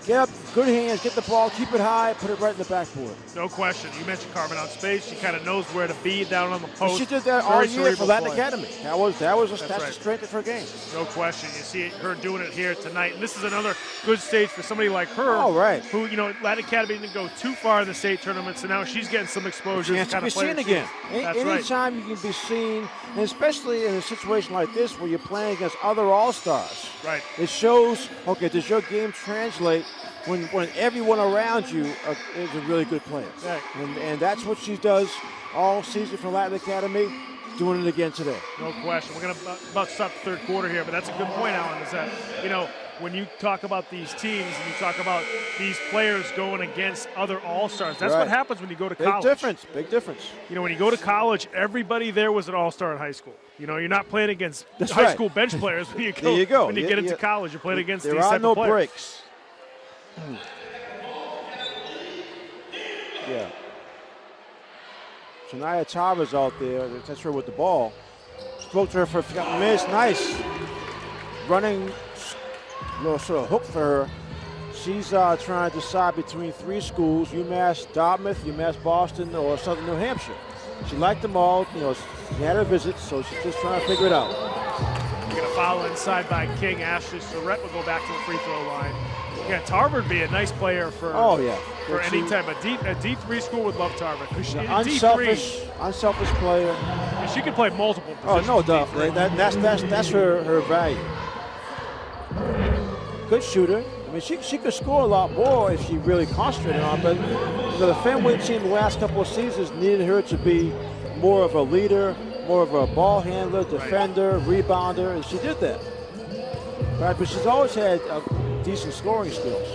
Get up, good hands, get the ball, keep it high, put it right in the backboard. No question. You mentioned carving out space. She kind of knows where to be down on the post. And she did that all year for Latin Academy. That's the strength of her game. No question. You see her doing it here tonight. And this is another good stage for somebody like her. Oh, right. Who, Latin Academy didn't go too far in the state tournament, so now she's getting some exposure. Chance to be seen again. Anytime you can be seen, and especially in a situation like this where you're playing against other All-Stars. Right. It shows, okay, does your game translate when everyone around you is a really good player? Right. And that's what she does all season for Latin Academy, doing it again today. No question. We're going to about stop the 3rd quarter here, but that's a good point, Alan, is that, when you talk about these teams and you talk about these players going against other All-Stars, that's what happens when you go to college. Big difference. When you go to college, everybody there was an All-Star in high school. You're not playing against high school bench players when you go. There you go. When you get into college, you're playing against these type of players. There are no breaks. Yeah. Shania Tarver's out there. That's her with the ball. Spoke to her for a few minutes. Nice. Running, sort of hook for her. She's trying to decide between 3 schools: UMass Dartmouth, UMass Boston, or Southern New Hampshire. She liked them all. She had her visits, so she's just trying to figure it out. We're going to foul inside by King. Ashley Surrett will go back to the free throw line. Yeah, Tarver would be a nice player for any type of a D3 school would love Tarver. Unselfish player. And she can play multiple positions. Oh, no doubt. That's her value. Good shooter. I mean, she could score a lot more if she really concentrated on it, but the Fenway team the last couple of seasons needed her to be more of a leader, more of a ball handler, defender, rebounder, and she did that. Right, but she's always had decent scoring skills.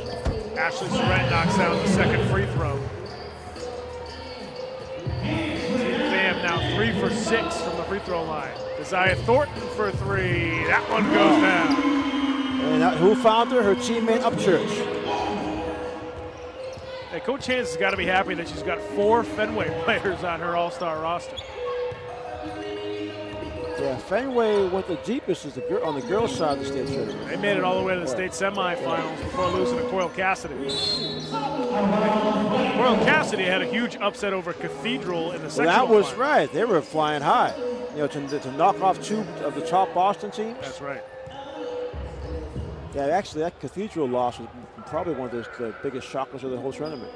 Ashley Surrett knocks down the 2nd free throw. 3 for 6 from the free throw line. Desire Thornton for 3. That one goes down. And who found her? Her teammate Upchurch. Hey, Coach Haynes has got to be happy that she's got 4 Fenway players on her all-star roster. Yeah, Fenway went the deepest on the girls' side of the state tournament. They made it all the way to the state semifinals before losing to Coyle Cassidy. Coyle Cassidy had a huge upset over Cathedral in the sectional That was final. right. They were flying high. You know, to knock off 2 of the top Boston teams. That's right. Yeah, actually, that Cathedral loss was probably one of the biggest shockers of the whole tournament.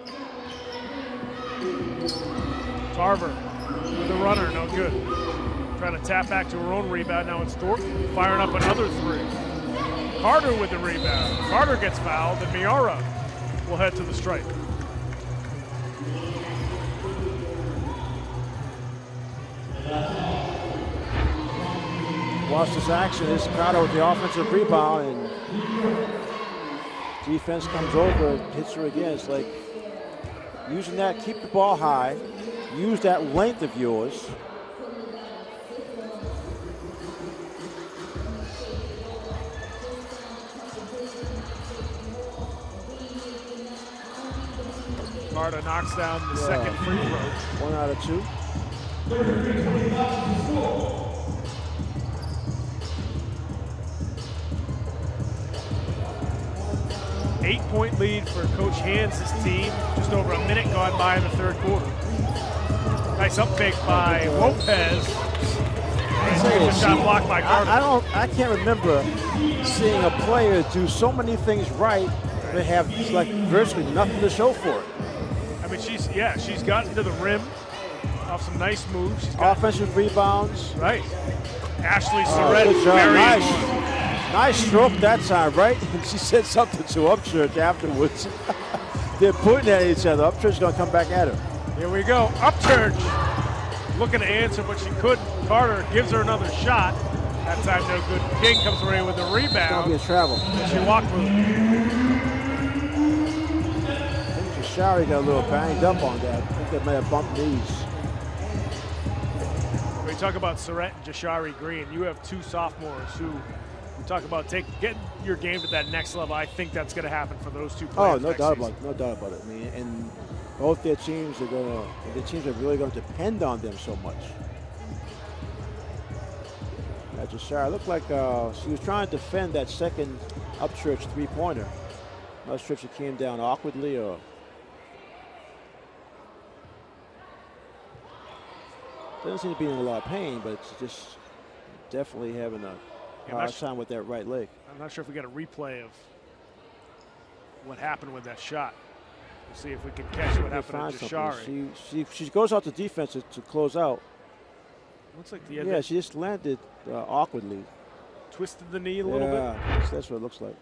Tarver with the runner, no good. Trying to tap back to her own rebound. Now it's Thornton firing up another 3. Carter with the rebound. Carter gets fouled, and Miara will head to the stripe. Watch this action. This Cabot with the offensive rebound, and defense comes over, hits her again. It's like using that, keep the ball high, use that length of yours. Carter knocks down the second free throw. 1 out of 2. 8-point lead for Coach Hans' team. Just over a minute gone by in the third quarter. Nice up fake by Lopez. And shot blocked by Carter. I can't remember seeing a player do so many things right but have like virtually nothing to show for it. I mean, she's gotten to the rim off some nice moves. She's got offensive rebounds. Right. Ashley Surratt, good job. very Nice stroke that time, right? And she said something to Upchurch afterwards. They're pointing at each other. Upchurch is going to come back at her. Here we go. Upchurch looking to answer, but she couldn't. Carter gives her another shot. That time no good. King comes away with the rebound. It's going to be a travel. She walked with it. Shari got a little banged up on that. I think they may have bumped knees. We talk about Surratt and Jashari Green. You have 2 sophomores who we talk about getting your game to that next level. I think that's going to happen for those 2 players. Oh, no doubt about it. I mean, and both their teams are really going to depend on them so much. Jashari looked like she was trying to defend that second Upchurch 3-pointer. I'm not sure if she came down awkwardly or. Doesn't seem to be in a lot of pain, but it's just definitely having a hard time with that right leg. I'm not sure if we got a replay of what happened with that shot. We'll see if we can catch what happened to Jashari. She goes out to defense to close out. Looks like she just landed awkwardly. Twisted the knee a little bit. Yeah, that's what it looks like.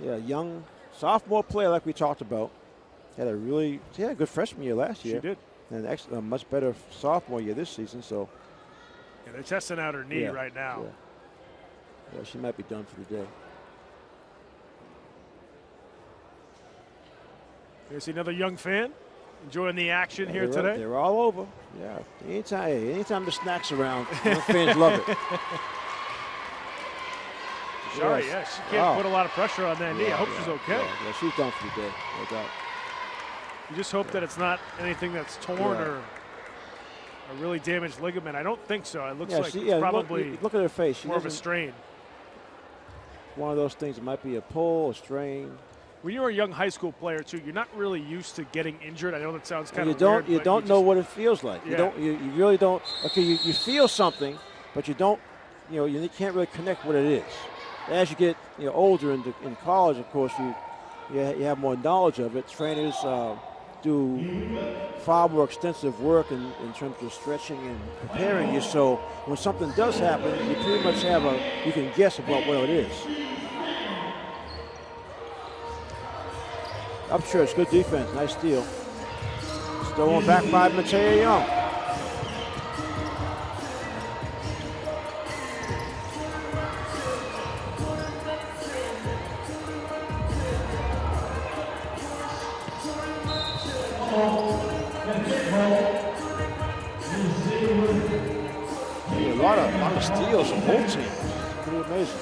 Yeah, young sophomore player like we talked about. Had a good freshman year last year. She did. And a much better sophomore year this season. So. Yeah, they're testing out her knee right now. Yeah, she might be done for the day. Here's another young fan enjoying the action here today. They're all over. Yeah, anytime the snacks around, young fans love it. Sorry, she can't put a lot of pressure on that knee. I hope she's okay. Yeah, she's done for the day, no doubt. You just hope that it's not anything that's torn or a really damaged ligament. I don't think so. It looks like it's probably look at her face. More of a strain. One of those things that might be a pull, a strain. When you're a young high school player too, you're not really used to getting injured. I know that sounds kind of weird. You don't know what it feels like. Yeah. You really don't. Okay, you feel something, but you don't. You can't really connect what it is. As you get older in college, of course, you have more knowledge of it. Trainers do far more extensive work in terms of stretching and preparing you. So when something does happen, you pretty much you can guess about what it is. Upchurch, good defense, nice steal. Stolen back by Mateo Young. 7 steals, the whole team. Pretty amazing.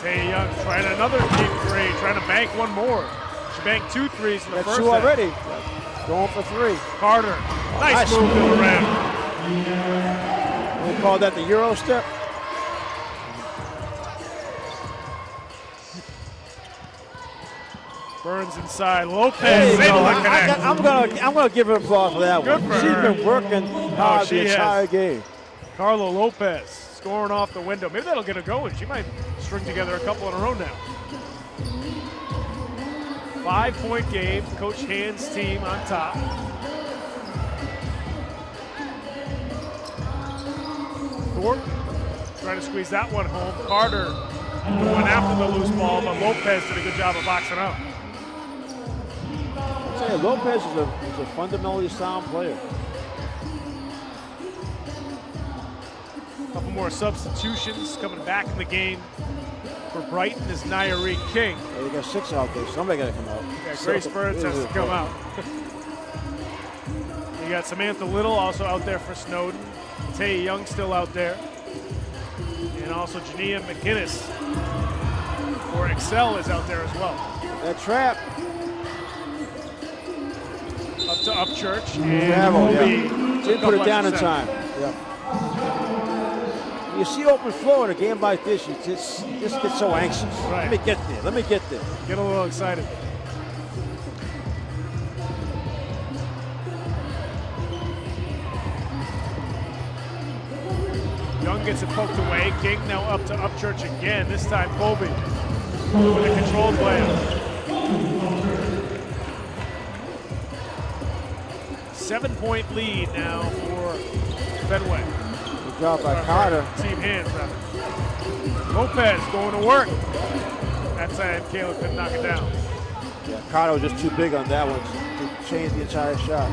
Tay Young trying another deep three, trying to bank one more. She banked 2 threes in the That's first 2 half. already. Going for 3. Carter, nice move to the rim. They call that the Euro step. Burns inside. Lopez able to connect. I'm gonna give her applause for that Good one. for She's her. been working hard she the entire has. game. Carlo Lopez scoring off the window. Maybe that'll get her going. She might string together a couple in a row now. 5-point game. Coach Hand's team on top. Thornton trying to squeeze that one home. Carter went after the loose ball, but Lopez did a good job of boxing out. I'll tell you, Lopez is a fundamentally sound player. A couple more substitutions coming back in the game for Brighton is Nairi King. Yeah, you got 6 out there. Somebody got to come out. Yeah, Grace Burns has to come out. You got Samantha Little also out there for Snowden. Tay Young still out there. And also Jania McGinnis for Excel is out there as well. That trap. Up to Upchurch. And Travel, Kobe yeah. Didn't put it down in time. Yeah. You see open floor in a game like this, you just get so anxious. Right. Let me get there. Let me get there. Get a little excited. Young gets it poked away. King now up to Upchurch again. This time Colby with a controlled layup. 7-point lead now for Fenway. Good job by Carter. Team hands, rather. Lopez going to work. That time Caleb couldn't knock it down. Yeah, Carter was just too big on that one to change the entire shot.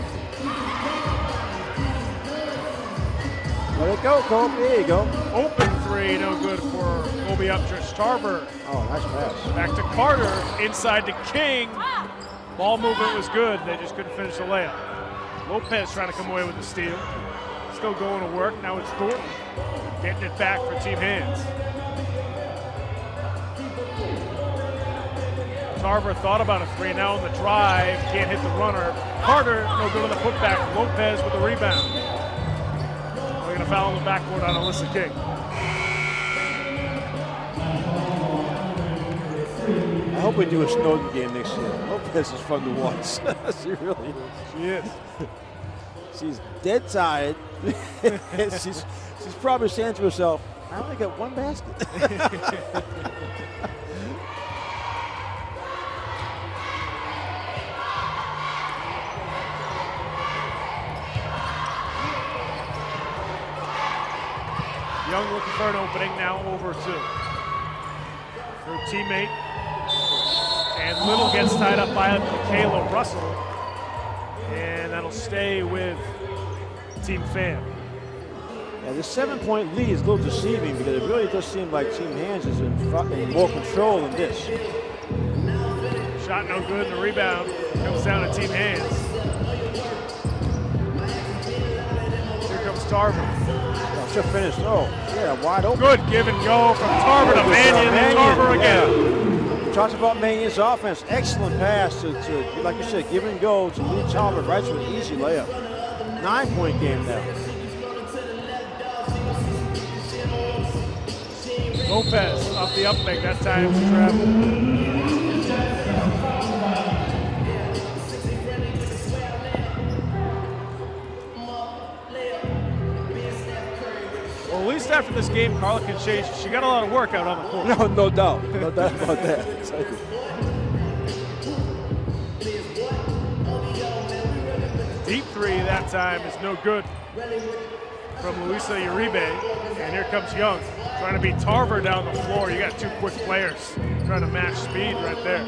Let it go, Kobe. There you go. Open 3, no good for Colby Upchurch. Tarver. Oh, nice pass. Back to Carter, inside to King. Ball movement was good. They just couldn't finish the layup. Lopez trying to come away with the steal. Still going to work. Now it's Thornton getting it back for team hands. Tarver thought about a 3. Now on the drive, can't hit the runner. Carter, no good on the putback. Lopez with the rebound. They're going to foul on the backboard on Alyssa King. I hope we do a Snowden game next year. Lopez is fun to watch. She really is. She is. She's dead tired. she's probably saying to herself, I only got 1 basket. Young looking for an opening, now over to her teammate. And Little gets tied up by Michaela Russell. And that'll stay with Team Fan. Yeah, this 7-point lead is a little deceiving because it really does seem like Team Hands is in more control than this. Shot no good, and the rebound comes down to Team Hands. Here comes Tarver. Oh, should finish. Oh, yeah, wide open. Good give and go from Tarver to Mannion, and Tarver again. We talked about Mannion's offense. Excellent pass to, like you said, give and go to Lee Tarver right to an easy layup. 9-point game now. Lopez off the up make, that time to travel. Well, at least after this game, Carla can change. She got a lot of work out on the court. No doubt. No doubt about that. Deep 3 that time is no good from Luisa Uribe. And here comes Young, trying to beat Tarver down the floor. You got 2 quick players trying to match speed right there.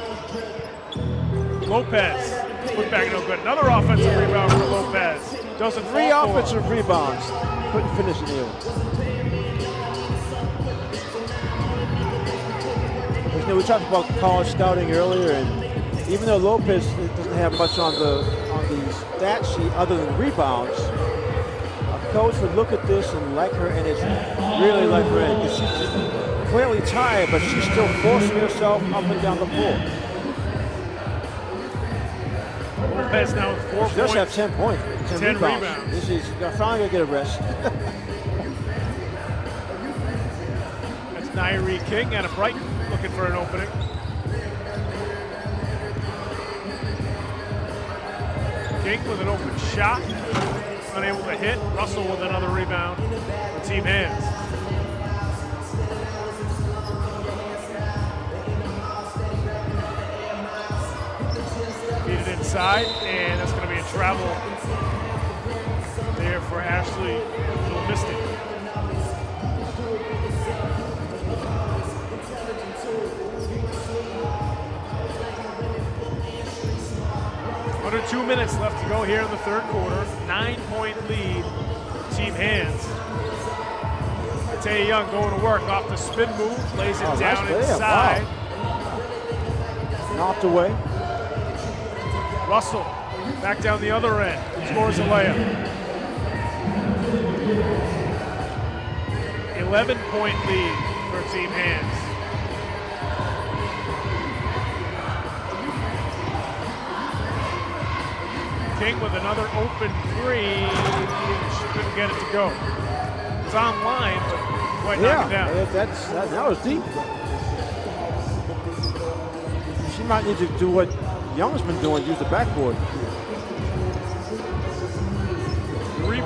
Lopez, put back no good. Another offensive rebound for Lopez. Doesn't fall 3 for offensive rebounds. Couldn't finish the deal. We talked about college scouting earlier, and Even though Lopez doesn't have much on the stat sheet other than rebounds, a coach would look at this and like her, and it's really like her, because she's clearly tired, but she's still forcing herself up and down the floor. Lopez now with 4 points. She does have 10 points, 10 rebounds. This is finally gonna get a rest. That's Nairi King out of Brighton looking for an opening. King with an open shot, unable to hit. Russell with another rebound for Team Hands. Feed it inside, and that's going to be a travel there for Ashley Misty. Under 2 minutes left to go here in the third quarter. 9-point lead for Team Hands. Taya Young going to work off the spin move, lays it down inside. Wow. Knocked away. Russell back down the other end, scores a layup. 11-point lead for Team Hands. King with another open three. She couldn't get it to go. It's online, but quite knocked it down. That was deep. She might need to do what Young's been doing, use the backboard.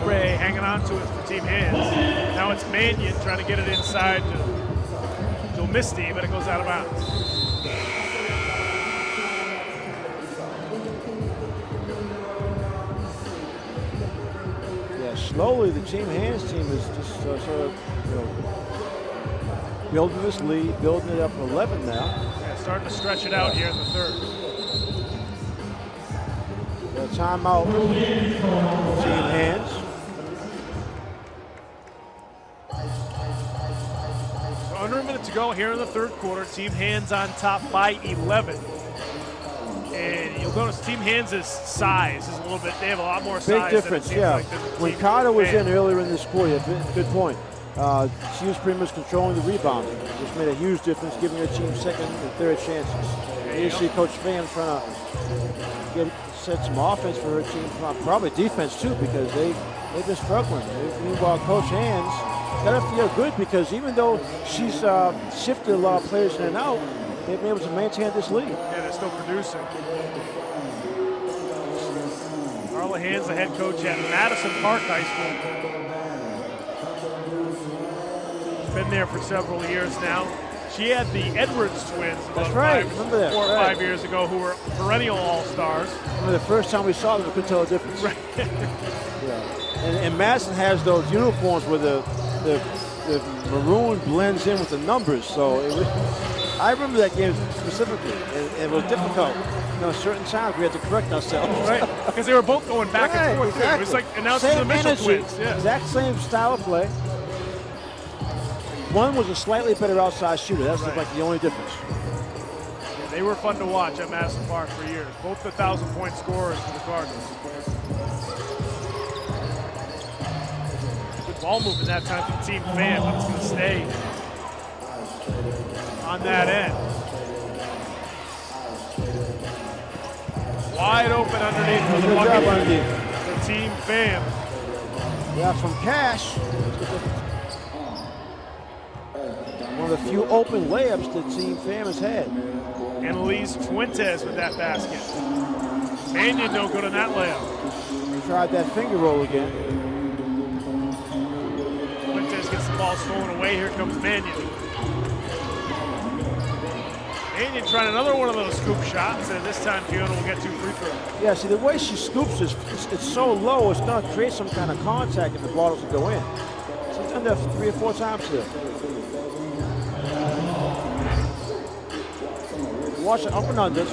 Ray hanging on to it for Team Hands. Now it's Mannion trying to get it inside to Misty, but it goes out of bounds. Yeah, slowly the Team Hands team is just sort of, building this lead, building it up to 11 now. Yeah, starting to stretch it out here in the third. Timeout, Team Hands. So under a minute to go here in the third quarter. Team Hands on top by 11. And you'll notice Team Hands' size is a little bit, they have a lot more size. Big difference, yeah. When Carter was in earlier in this quarter, good point. She was pretty much controlling the rebound, which made a huge difference, giving her team second and third chances. You see Coach Pham trying to set some offense for her team, probably defense too, because they've been struggling. Meanwhile, Coach Hands got to feel good, because even though she's shifted a lot of players in and out, they've been able to maintain this lead. Yeah, they're still producing. Carla Hands, the head coach at Madison Park High School. She's been there for several years now. She had the Edwards twins about 4 or 5 years ago, who were perennial all-stars. Remember the first time we saw them, we could tell the difference. Right. Yeah. And Madison has those uniforms where the maroon blends in with the numbers. So I remember that game specifically. It was difficult. Certain times we had to correct ourselves. Right, because they were both going back and forth. Exactly. It was like announcing the Mitchell twins. Yeah. Exact same style of play. One was a slightly better outside shooter. That's like the only difference. Yeah, they were fun to watch at Madison Park for years. Both the 1,000-point scorers for the Cardinals. Good ball movement that time from Team Pham, but it's going to stay on that end. Wide open underneath for the bucket for Team Pham. Yeah, from Cash. One of the few open layups that Team Pham has had. Annalise Fuentes with that basket. Mannion no good on that layup. Tried that finger roll again. Fuentes gets the ball stolen away. Here comes Mannion. Mannion trying another one of those scoop shots, and this time Fiona will get 2 free throws. Yeah, see, the way she scoops is it's so low, it's going to create some kind of contact if the ball doesn't go in. She's done that 3 or 4 times here. Watch it up and under.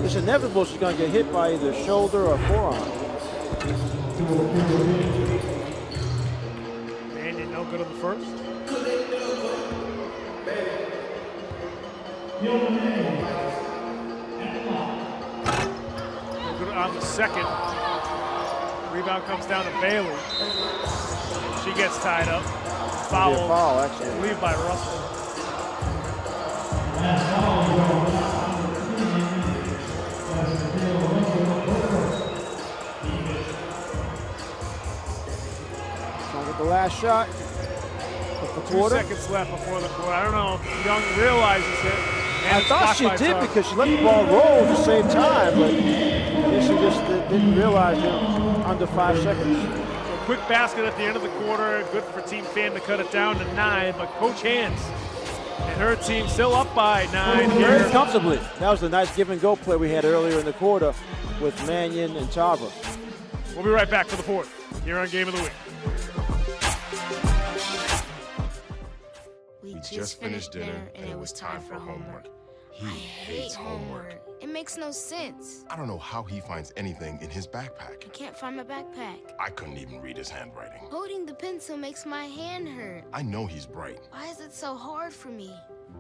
It's inevitable she's going to get hit by either shoulder or forearm. Mannion no good on the first. rebound, the second. Rebound comes down to Bailey. She gets tied up. Foul, actually. I believe by Russell. Trying to get the last shot. The 2 seconds left before the quarter. I don't know if Young realizes it. I thought she did because she let the ball roll at the same time, but I guess she just didn't realize it under 5 seconds. So quick basket at the end of the quarter. Good for Team Fan to cut it down to 9, but Coach Hands and her team still up by 9 here. Very comfortably. That was a nice give and go play we had earlier in the quarter with Mannion and Tava. We'll be right back for the fourth here on Game of the Week. We just finished dinner and it was time for homework. He hates homework. It makes no sense. I don't know how he finds anything in his backpack. I can't find my backpack. I couldn't even read his handwriting. Holding the pencil makes my hand hurt. I know he's bright. Why is it so hard for me?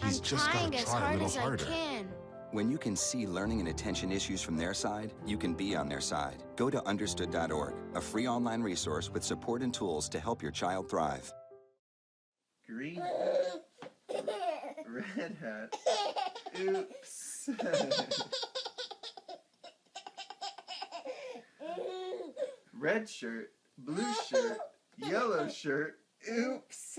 He's I'm just trying gotta as try a hard little as harder. I can. When you can see learning and attention issues from their side, you can be on their side. Go to understood.org, a free online resource with support and tools to help your child thrive. Green hat. Red hat. Oops. Red shirt. Blue shirt. Yellow shirt. Oops.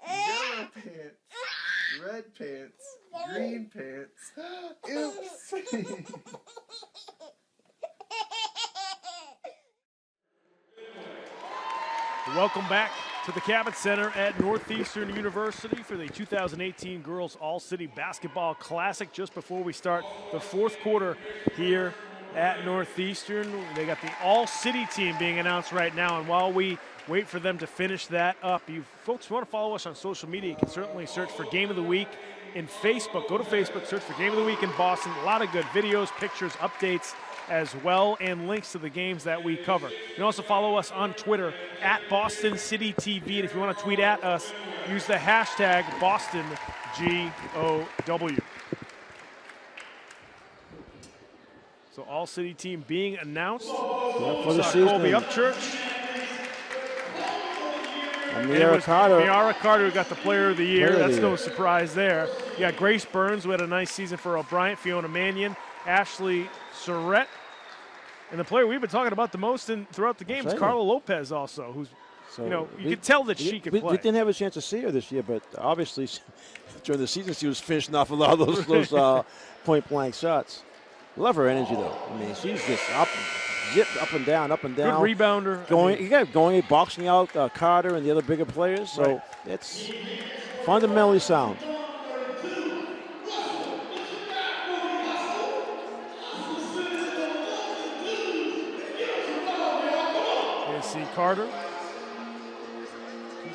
Yellow pants. Red pants. Green pants. Oops. Welcome back to the Cabot Center at Northeastern University for the 2018 Girls All-City Basketball Classic. Just before we start the fourth quarter here at Northeastern, they got the All-City team being announced right now, and while we wait for them to finish that up, you folks want to follow us on social media, you can certainly search for Game of the Week in Facebook. Go to Facebook, search for Game of the Week in Boston. A lot of good videos, pictures, updates as well, and links to the games that we cover. You can also follow us on Twitter at Boston City TV, and if you want to tweet at us, use the hashtag BostonGOW. So All-City team being announced. For the season. Colby Upchurch. And Miara Carter. Miara Carter who got the Player of the Year. That's no surprise there. You got Grace Burns, who had a nice season for O'Brien, Fiona Mannion, Ashley Surrett. And the player we've been talking about the most throughout the game is Carla Lopez also, who's, you could tell that she could play. We didn't have a chance to see her this year, but obviously during the season she was finishing off a lot of those point-blank shots. Love her energy, though. I mean, she's just up and down, up and down. Good rebounder. Going, boxing out Carter and the other bigger players. So it's fundamentally sound. See Carter,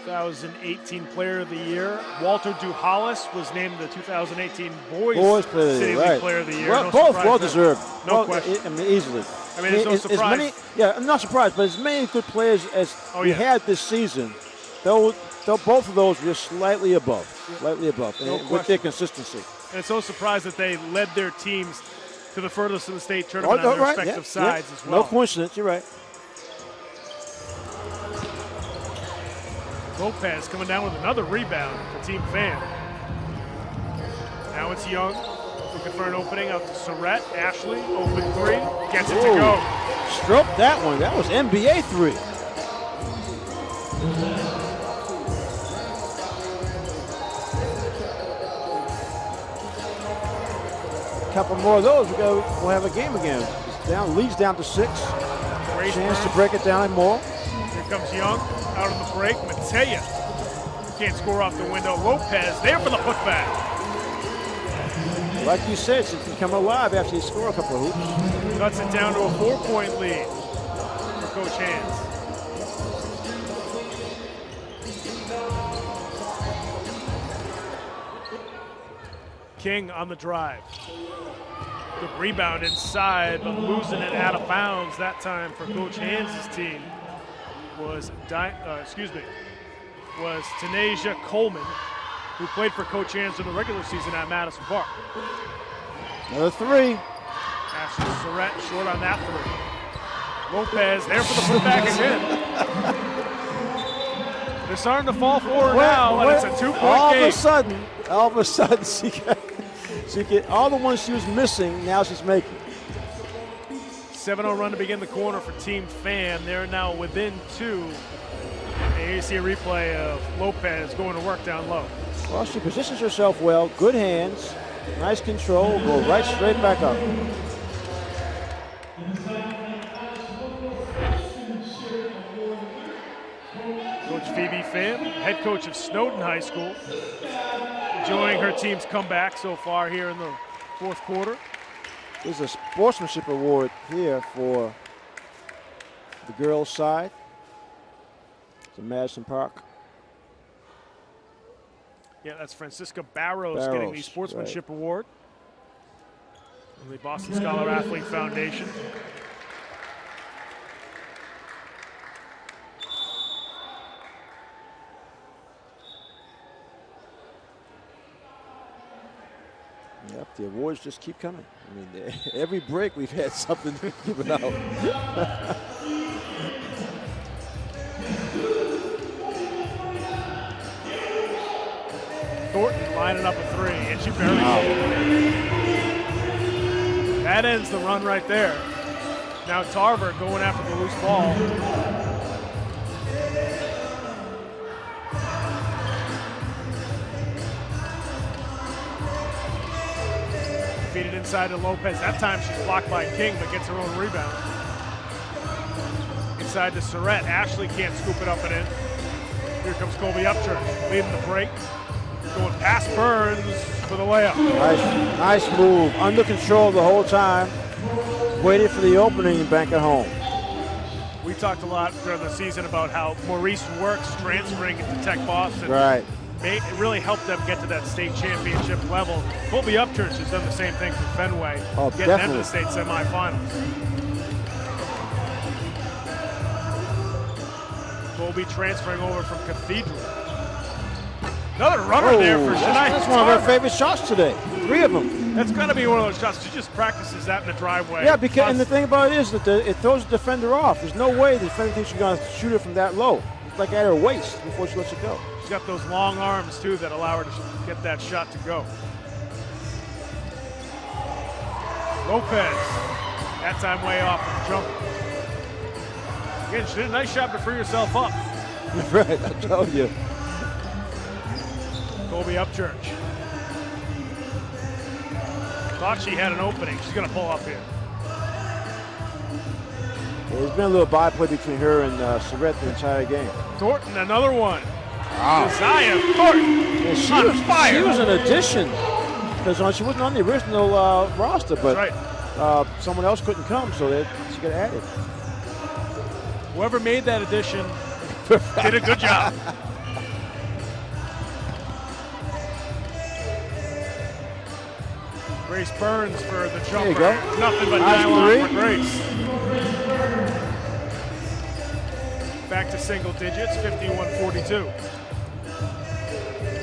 2018 Player of the Year. Walter Duhalis was named the 2018 Boys City League Player of the Year. Well, both well deserved. No question. I mean, easily. I mean, it's no surprise. I'm not surprised, but as many good players as we had this season, both of those were just slightly above, with their consistency. And it's no surprise that they led their teams to the furthest in the state tournament on their respective sides as well. No coincidence, you're right. Lopez coming down with another rebound for Team Fan. Now it's Young looking for an opening out to Surrett. Ashley, open three, gets it to go. Stroked that one. That was NBA three. A couple more of those, we'll have a game again. Leads down to 6. Chance to break it down more. Here comes Young. Out on the break, Mattea can't score off the window. Lopez there for the putback. Like you said, it's become alive after you score a couple of hoops. Cuts it down to a 4-point lead for Coach Hands. King on the drive. Good rebound inside, but losing it out of bounds that time for Coach Hands' team. Was Tanasia Coleman, who played for Coach Hands in the regular season at Madison Park. Another three. Ashley Surratt short on that three. Lopez there for the putback again. They're starting to fall forward now, and it's a 2-point game. All of a sudden, she get all the ones she was missing, now she's making. 7-0 run to begin the corner for Team Fan. They're now within 2. And here you see a replay of Lopez going to work down low. Well, she positions herself well, good hands, nice control, go right straight back up. Coach Phoebe Fan, head coach of Snowden High School, enjoying her team's comeback so far here in the fourth quarter. There's a sportsmanship award here for the girls' side. It's in Madison Park. Yeah, that's Francisca Barrows getting the sportsmanship award from the Boston Scholar Athlete Foundation. Yep, the awards just keep coming. I mean, every break we've had something given out. Thornton lining up a three, and she barely That ends the run right there. Now Tarver going after the loose ball. Feed it inside to Lopez. That time she's blocked by King, but gets her own rebound. Inside to Surratt. Ashley can't scoop it up and in. Here comes Colby Upchurch, leading the break. Going past Burns for the layup. Nice move. Under control the whole time. Waited for the opening and bank it home. We talked a lot during the season about how Maurice Works transferring into Tech Boston. Right. It really helped them get to that state championship level. Colby Upchurch has done the same thing for Fenway, getting them to the state semifinals. Colby transferring over from Cathedral. Another runner there for Shania. That's one of her favorite shots today. 3 of them. That's going to be one of those shots. She just practices that in the driveway. Yeah, because and the thing about it is that it throws the defender off. There's no way the defender thinks she's going to shoot it from that low. It's like at her waist before she lets it go. She's got those long arms, too, that allow her to get that shot to go. Lopez. That time way off the jump. Again, she did a nice job to free herself up. Right, I told you. Colby Upchurch. Thought she had an opening. She's going to pull up here. Yeah, there's been a little byplay between her and Surratt the entire game. Thornton, another one. Wow. Josiah Thornton on fire. She was an addition because she wasn't on the original roster, but someone else couldn't come, so she got added. Whoever made that addition did a good job. Grace Burns for the jumper. There you go. Nothing but Nice nylon three. for Grace. Back to single digits, 51-42.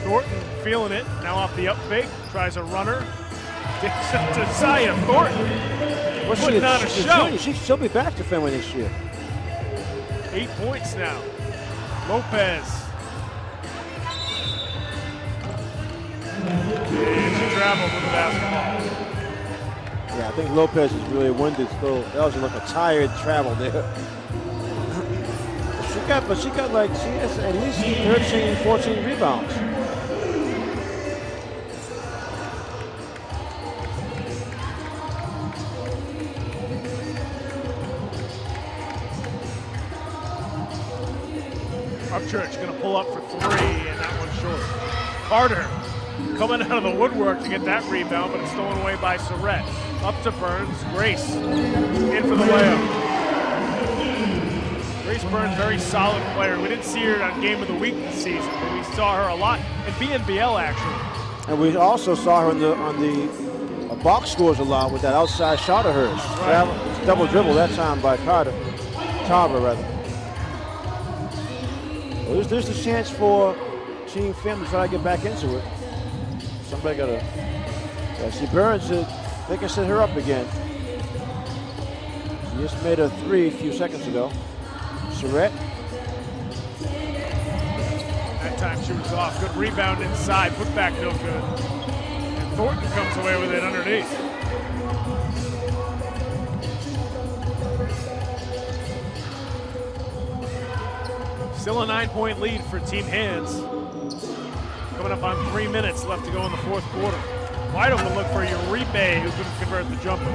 Thornton feeling it. Now off the up fake. Tries a runner. Gets it to Zaya Thornton. Putting on a show. She'll be back to Fenway this year. 8 points now. Lopez. And she traveled with the basketball. Yeah, I think Lopez is really winded still. That was like a tired travel there. She has at least 13, 14 rebounds. Upchurch going to pull up for 3, and that one's short. Carter coming out of the woodwork to get that rebound, but it's stolen away by Surratt. Up to Burns. Grace in for the layup. Grace Burns, very solid player. We didn't see her on Game of the Week this season, but we saw her a lot in BNBL actually. And we also saw her on the box scores a lot with that outside shot of hers. Right. Double dribble that time by Tarver rather. Well, there's the chance for Team Fem to try to get back into it. Somebody got to see Burns They can set her up again. She just made a 3 a few seconds ago. Surratt. That time she was off. Good rebound inside. Put back no good. And Thornton comes away with it underneath. Still a 9-point lead for Team Hands. Coming up on 3 minutes left to go in the fourth quarter. Wide open look for Uribe, who couldn't convert the jumper.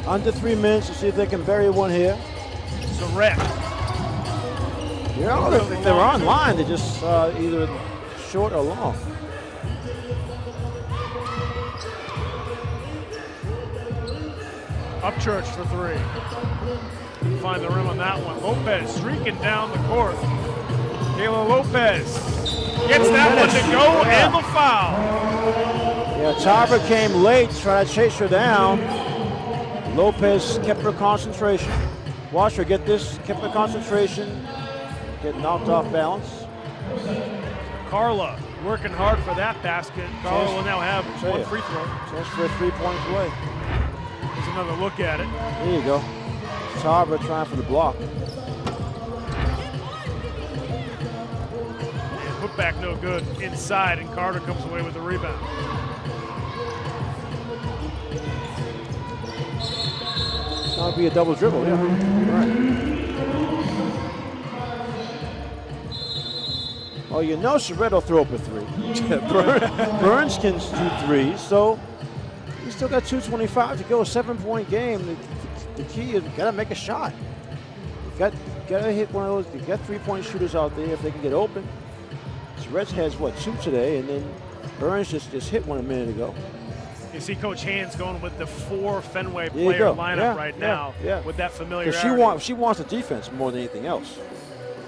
Under 3 minutes to see if they can bury one here. Surratt. Yeah, if they're online, they're just either short or long. Upchurch for 3. Couldn't find the rim on that one. Lopez streaking down the court. Kayla Lopez gets that one to go and the foul. Yeah, Tarver came late, tried to chase her down. Lopez kept her concentration. Watch her get this, kept her concentration, get knocked off balance. Carla working hard for that basket. Carla will now have one free throw. Chance for a 3-point play. Here's another look at it. There you go. Tarver trying for the block. And put back no good inside, and Carter comes away with the rebound. That'll be a double dribble, yeah. Right. Oh, you know Surratt will throw up a 3. Burns can do 3, so you still got 2:25 to go, a 7-point game. The key is you gotta make a shot. You gotta hit one of those. You got 3-point shooters out there if they can get open. Surratt has what, 2 today, and then Burns just hit one a minute ago. You see Coach Hands going with the 4 Fenway player lineup right now with that familiarity. She wants the defense more than anything else.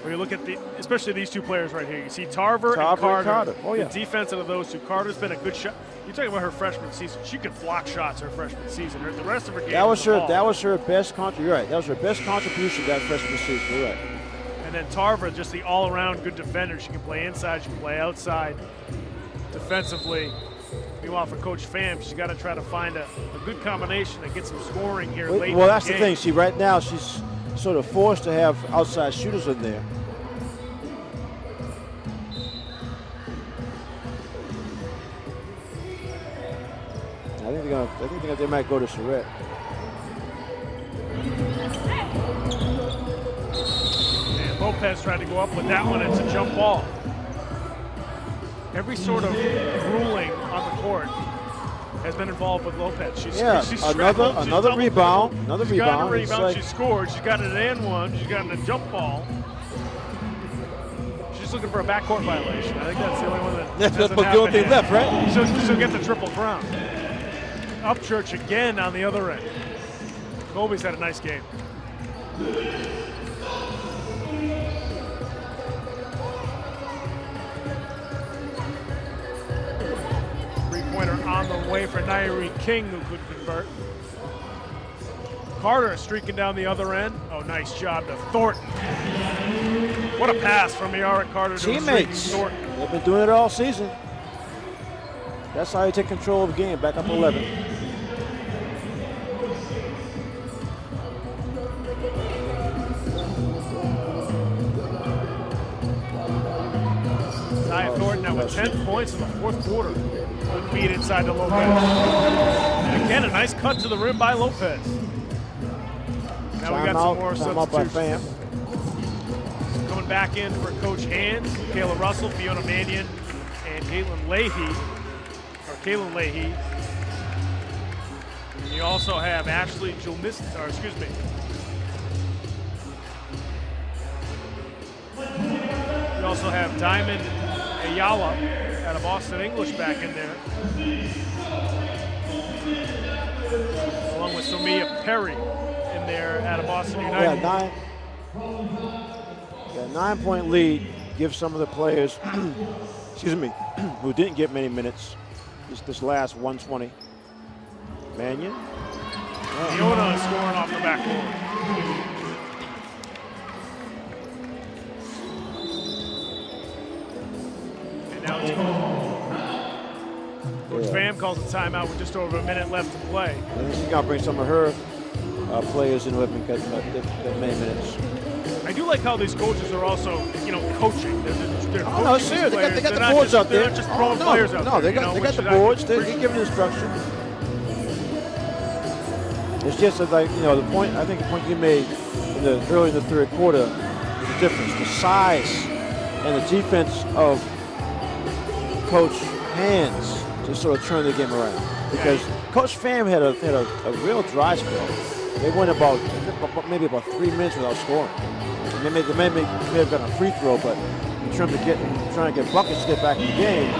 When you look at especially these 2 players right here, you see Tarver and Carter. Oh, yeah. The defense of those 2. Carter's been a good shot. You're talking about her freshman season. She could block shots her freshman season. The rest of her game. That was her best contribution. You're right. That was her best contribution that freshman season. You're right. And then Tarver, just the all-around good defender. She can play inside. She can play outside. Defensively. Meanwhile, for Coach Pham, she's got to try to find a good combination and get some scoring here late. Well, that's the thing. See, right now she's sort of forced to have outside shooters in there. I think they might go to Surratt. And Lopez tried to go up with that one. It's a jump ball. Every sort of ruling on the court has been involved with Lopez. She's another rebound. She's got a rebound. She scored. She's got an and one. She's got a jump ball. She's looking for a backcourt violation. I think that's the only one that that's the only thing left, right? She'll get the triple crown. Upchurch again on the other end. Colby's had a nice game. Three-pointer on the way for Nairi King, who could convert. Carter streaking down the other end. Oh, nice job to Thornton. What a pass from Miara Carter to teammates. Thornton. They've been doing it all season. That's how you take control of the game, back up 11. Nia Thornton now with 10 points in the fourth quarter. Good feed inside to Lopez. Again, a nice cut to the rim by Lopez. Now we got some more substitutions. By Pham. Coming back in for Coach Hands, Kayla Russell, Fiona Mannion, and Kaylin Leahy. And you also have Ashley Julmis, or excuse me. You also have Diamond Ayala out of Boston English back in there. Along with Somia Perry in there out of Boston United. Yeah, 9-point lead gives some of the players, excuse me, who didn't get many minutes this last 120. Mannion. Fiona is scoring off the backboard. Coach Pham calls a timeout with just over a minute left to play. And she's got to bring some of her players in who haven't got that many minutes. I do like how these coaches are also, coaching. They're Oh, no, serious. They got the boards out there. They're not just throwing players out there. No, they got the boards. They're giving instruction. It's just that, like, the point, I think the point you made early in the third quarter is the difference. The size and the defense of Coach Hands to sort of turn the game around. Because Coach Pham had a real dry spell. They went maybe about 3 minutes without scoring. And they may have gotten a free throw, but in terms of trying to get buckets to get back in the game,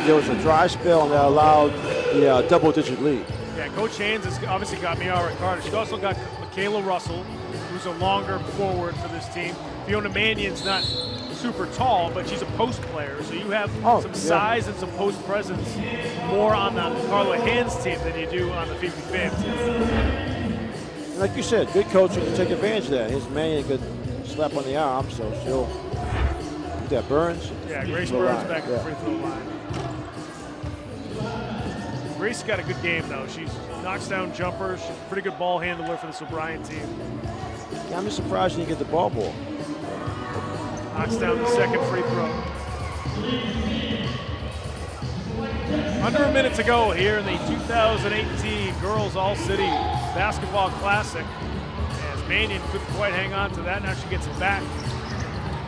there was a dry spell and that allowed the double-digit lead. Yeah, Coach Haynes has obviously got Miara Carter. She's also got Michaela Russell, who's a longer forward for this team. Fiona Mannion's not super tall, but she's a post player, so you have some size and some post presence more on the Carla Hands team than you do on the Phoebe Pham team. Like you said, good coaching to take advantage of that. His Mannion could slap on the arm, so she'll do that. Burns? Yeah, Grace Burns back at the free throw line. Grace got a good game, though. She knocks down jumpers. She's a pretty good ball handler for this O'Brien team. Yeah, I'm just surprised she didn't get the ball. Knocks down the second free throw. Under a minute to go here in the 2018 Girls All-City Basketball Classic. As Mannion couldn't quite hang on to that. Now she gets it back.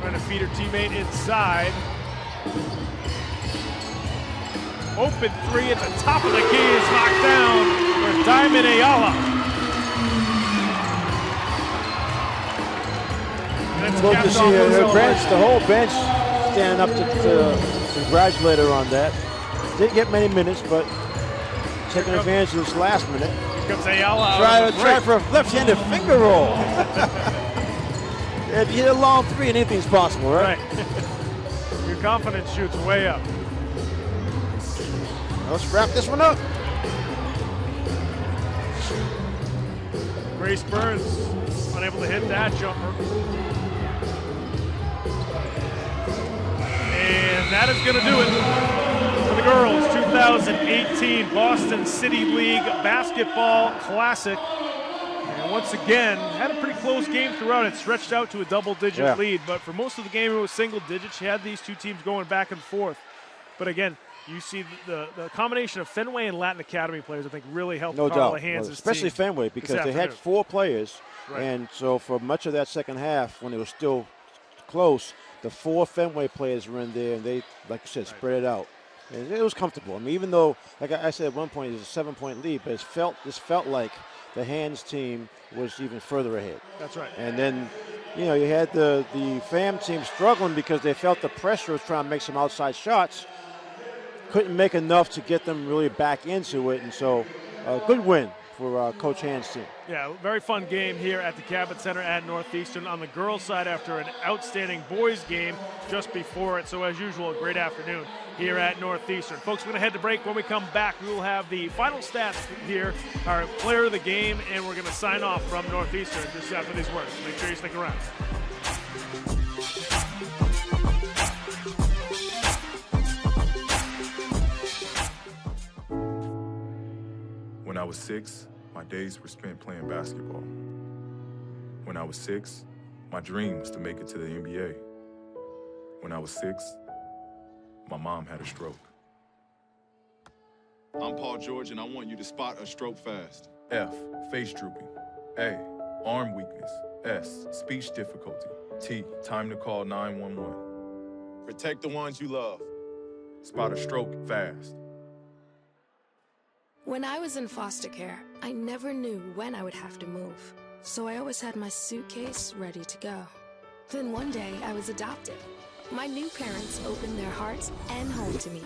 Trying to feed her teammate inside. Open three at the top of the key is knocked down for Diamond Ayala. Good to see her bench, the whole bench standing up to congratulate her on that. Didn't get many minutes, but taking advantage of this last minute. Here comes Ayala. Try for a left-handed finger roll. If you hit a long three, anything's possible, right? Your confidence shoots way up. Let's wrap this one up. Grace Burns unable to hit that jumper. And that is going to do it for the girls 2018 Boston City League Basketball Classic. And once again, had a pretty close game throughout. It stretched out to a double-digit lead, but for most of the game it was single digits. She had these two teams going back and forth. But again, you see the combination of Fenway and Latin Academy players, I think, really helped Carla Hands' especially Fenway, because they had 4 players. Right. And so for much of that second half, when it was still close, the 4 Fenway players were in there, and they, like you said, spread it out. And it was comfortable. I mean, even though, like I said at one point, it was a 7-point lead, but this felt like the Hands team was even further ahead. That's right. And then, you had the Pham team struggling because they felt the pressure was trying to make some outside shots. Couldn't make enough to get them really back into it, and so a good win for Coach Hands' team. Yeah, very fun game here at the Cabot Center at Northeastern on the girls' side after an outstanding boys' game just before it. So as usual, a great afternoon here at Northeastern. Folks, we're going to head to break. When we come back, we will have the final stats here, our player of the game, and we're going to sign off from Northeastern just after these words. Make sure you stick around. When I was 6, my days were spent playing basketball. When I was 6, my dream was to make it to the NBA. When I was 6, my mom had a stroke. I'm Paul George, and I want you to spot a stroke fast. F, face drooping. A, arm weakness. S, speech difficulty. T, time to call 911. Protect the ones you love. Spot a stroke fast. When I was in foster care, I never knew when I would have to move. So I always had my suitcase ready to go. Then one day, I was adopted. My new parents opened their hearts and home to me.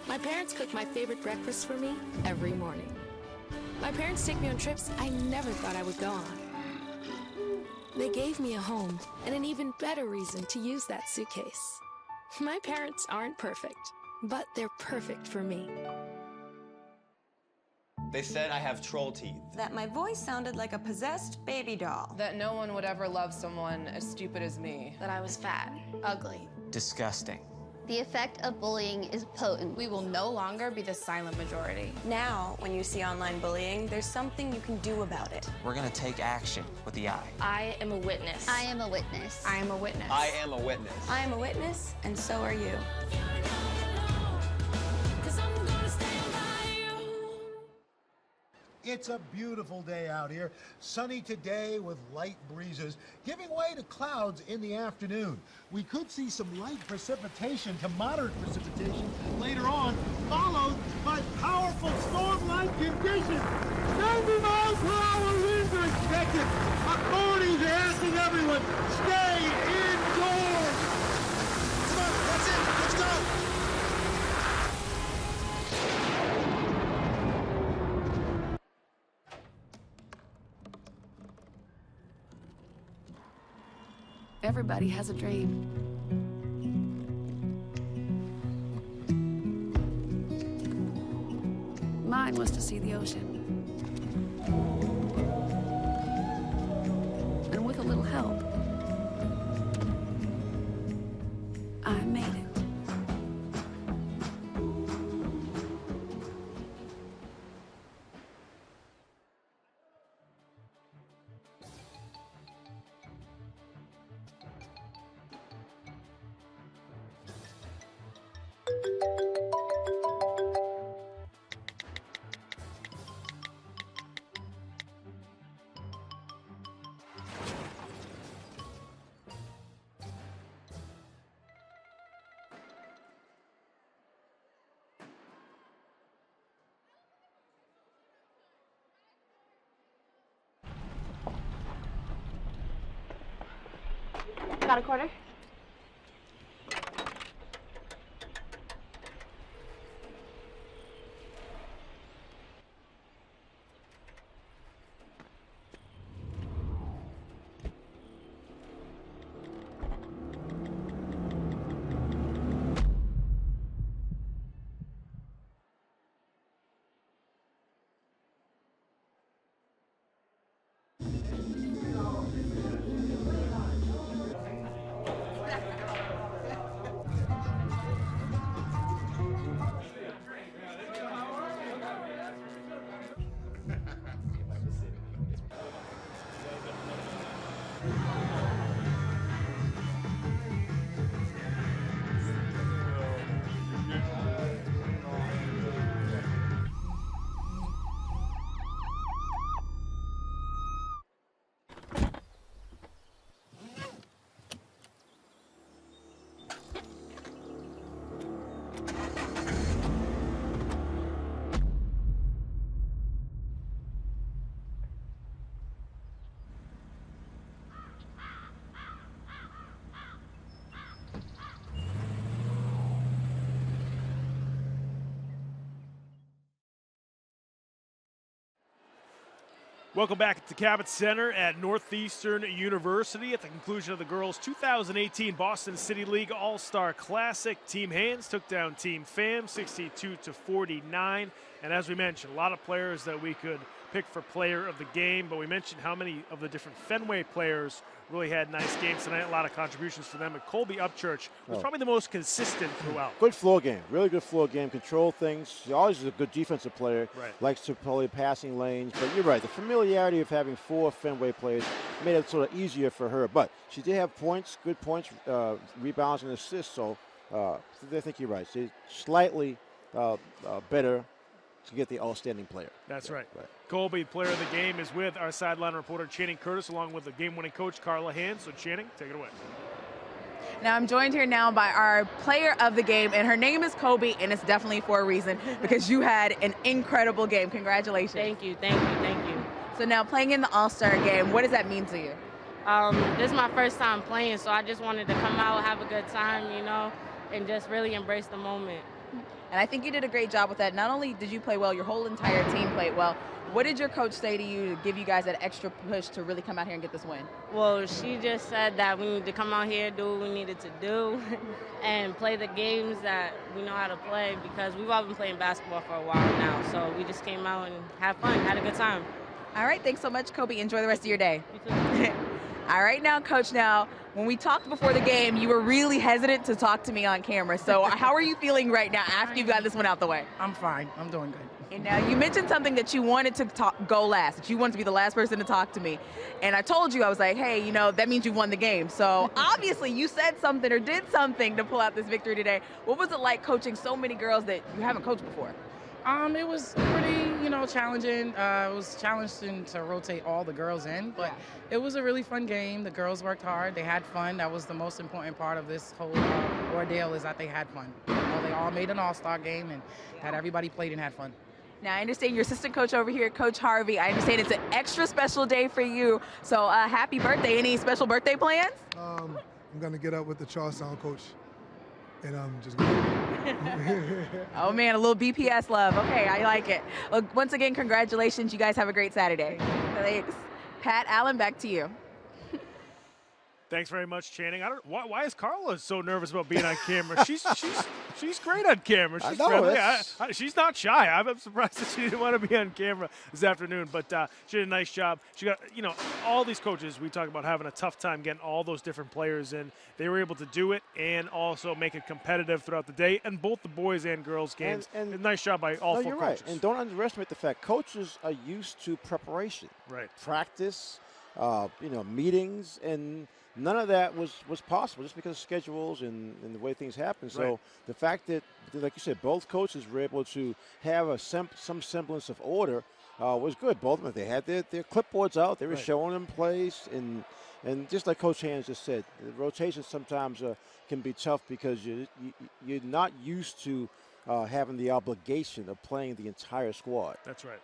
My parents cook my favorite breakfast for me every morning. My parents take me on trips I never thought I would go on. They gave me a home and an even better reason to use that suitcase. My parents aren't perfect, but they're perfect for me. They said I have troll teeth. That my voice sounded like a possessed baby doll. That no one would ever love someone as stupid as me. That I was fat, ugly. Disgusting. The effect of bullying is potent. We will no longer be the silent majority. Now, when you see online bullying, there's something you can do about it. We're gonna take action with the I. I am a witness. I am a witness. I am a witness. I am a witness. I am a witness, and so are you. It's a beautiful day out here. Sunny today with light breezes, giving way to clouds in the afternoon. We could see some light precipitation to moderate precipitation later on, followed by powerful storm-like conditions. 90 miles per hour winds are expected. Authorities are asking everyone, stay indoors. Come on, that's it. Let's go. Everybody has a dream. Mine was to see the ocean. And with a little help, I made it. Got a quarter? Welcome back to Cabot Center at Northeastern University at the conclusion of the girls' 2018 Boston City League All-Star Classic. Team Hands took down Team Fam 62-49. And as we mentioned, a lot of players that we could pick for player of the game, but we mentioned how many of the different Fenway players really had nice games tonight, a lot of contributions for them. And Colby Upchurch was probably the most consistent throughout. Good floor game, really good floor game, control things. He always is a good defensive player, right. Likes to play passing lanes. But you're right, the familiarity of having 4 Fenway players made it sort of easier for her. But she did have points, good points, rebounds and assists, so I think you're right. She's slightly better to get the outstanding player. That's right. Colby, player of the game, is with our sideline reporter Channing Curtis, along with the game-winning coach Carla Hand. So Channing, take it away. Now I'm joined here now by our player of the game, and her name is Kobe, and it's definitely for a reason because you had an incredible game. Congratulations. Thank you, thank you, thank you. So now playing in the All-Star game, what does that mean to you? This is my first time playing, so I just wanted to come out, have a good time, you know, and just really embrace the moment. And I think you did a great job with that. Not only did you play well, your whole entire team played well. What did your coach say to you to give you guys that extra push to really come out here and get this win? Well, she just said that we need to come out here, do what we needed to do, and play the games that we know how to play, because we've all been playing basketball for a while now. So we just came out and had fun, had a good time. All right, thanks so much, Kobe. Enjoy the rest of your day. You too. All right now, Coach, now, when we talked before the game, you were really hesitant to talk to me on camera. So how are you feeling right now after you've got this one out the way? I'm fine. I'm doing good. And now you mentioned something that you wanted to go last, that you wanted to be the last person to talk to me. And I told you, I was like, hey, you know, that means you won the game. So obviously you said something or did something to pull out this victory today. What was it like coaching so many girls that you haven't coached before? It was pretty, challenging. It was challenging to rotate all the girls in, but it was a really fun game. The girls worked hard. They had fun. That was the most important part of this whole ordeal, is that they had fun. They all made an all-star game and had everybody played and had fun. Now, I understand your assistant coach over here, Coach Harvey. I understand it's an extra special day for you. So happy birthday. Any special birthday plans? I'm going to get up with the Charlestown coach, and I'm just Oh, man, a little BPS love. Okay, I like it. Well, once again, congratulations. You guys have a great Saturday. Thanks. Pat Allen, back to you. Thanks very much, Channing. Why is Carla so nervous about being on camera? She's great on camera. She's friendly. She's not shy. I'm surprised that she didn't want to be on camera this afternoon, but she did a nice job. She got, all these coaches, we talk about having a tough time getting all those different players in. They were able to do it and also make it competitive throughout the day, and both the boys and girls games. And a nice job by all four coaches. Right. And don't underestimate the fact coaches are used to preparation. Right. Practice, meetings, and none of that was possible just because of schedules and the way things happen. So the fact that, like you said, both coaches were able to have some semblance of order was good. Both of them, they had their clipboards out. They were showing them plays. And just like Coach Hans just said, the rotations sometimes can be tough because you're not used to having the obligation of playing the entire squad. That's right.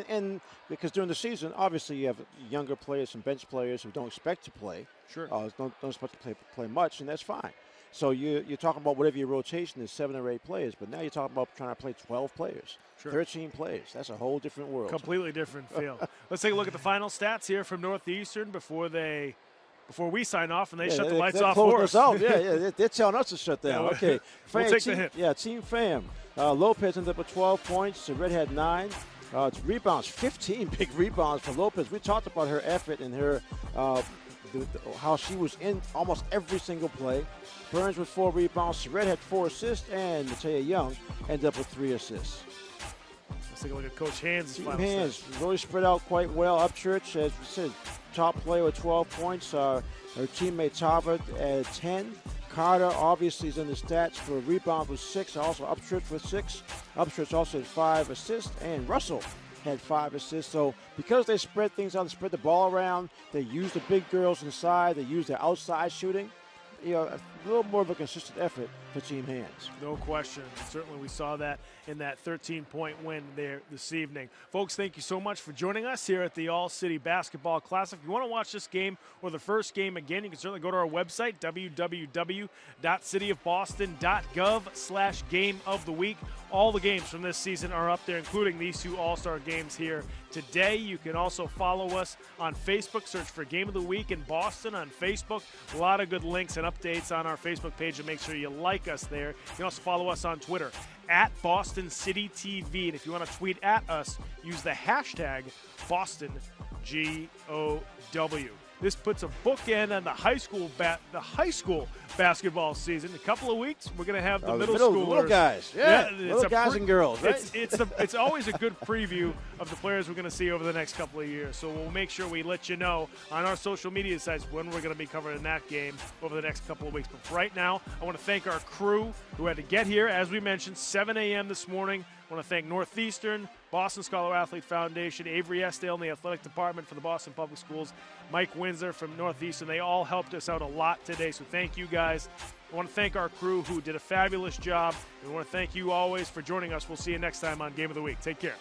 And because during the season, obviously you have younger players and bench players who don't expect to play. Sure. Don't expect to play much, and that's fine. So you're talking about whatever your rotation is, 7 or 8 players, but now you're talking about trying to play 12 players, 13 players. That's a whole different world. Completely different feel. Let's take a look at the final stats here from Northeastern before we sign off and they shut the lights off for us. Yeah, they're telling us to shut down. Okay. We'll take the hit. Yeah, Team FAM. Lopez ended up with 12 points. Red had 9. Rebounds, 15 big rebounds for Lopez. We talked about her effort and her how she was in almost every single play. Burns with 4 rebounds. Red had 4 assists, and Natea Young ended up with 3 assists. Let's take a look at Coach Hans' final Hans stats. really spread out quite well. Upchurch, as we said, top player with 12 points. Her teammate Talbot at 10. Carter obviously is in the stats for rebound with 6. Also Upchurch with 6. Upchurch also had 5 assists, and Russell had 5 assists. So because they spread things out, they spread the ball around, they use the big girls inside, they use their outside shooting. A little more of a consistent effort for Team Hands. No question. Certainly we saw that in that 13-point win there this evening. Folks, thank you so much for joining us here at the All-City Basketball Classic. If you want to watch this game or the first game again, you can certainly go to our website, www.cityofboston.gov/game of the week. All the games from this season are up there, including these 2 All-Star games here today. You can also follow us on Facebook. Search for Game of the Week in Boston on Facebook. A lot of good links and updates on our Facebook page, and make sure you like us there. You can also follow us on Twitter at Boston City TV. And if you want to tweet at us, use the hashtag BostonGOW. This puts a bookend on the high school basketball season. In a couple of weeks, we're going to have the middle schoolers. Little guys. Little guys and girls, right? It's always a good preview of the players we're going to see over the next couple of years. So we'll make sure we let you know on our social media sites when we're going to be covering that game over the next couple of weeks. But for right now, I want to thank our crew who had to get here, as we mentioned, 7 a.m. this morning. I want to thank Northeastern, Boston Scholar Athlete Foundation, Avery Esdale in the athletic department for the Boston Public Schools, Mike Windsor from Northeastern. They all helped us out a lot today, so thank you guys. I want to thank our crew who did a fabulous job. And I want to thank you always for joining us. We'll see you next time on Game of the Week. Take care.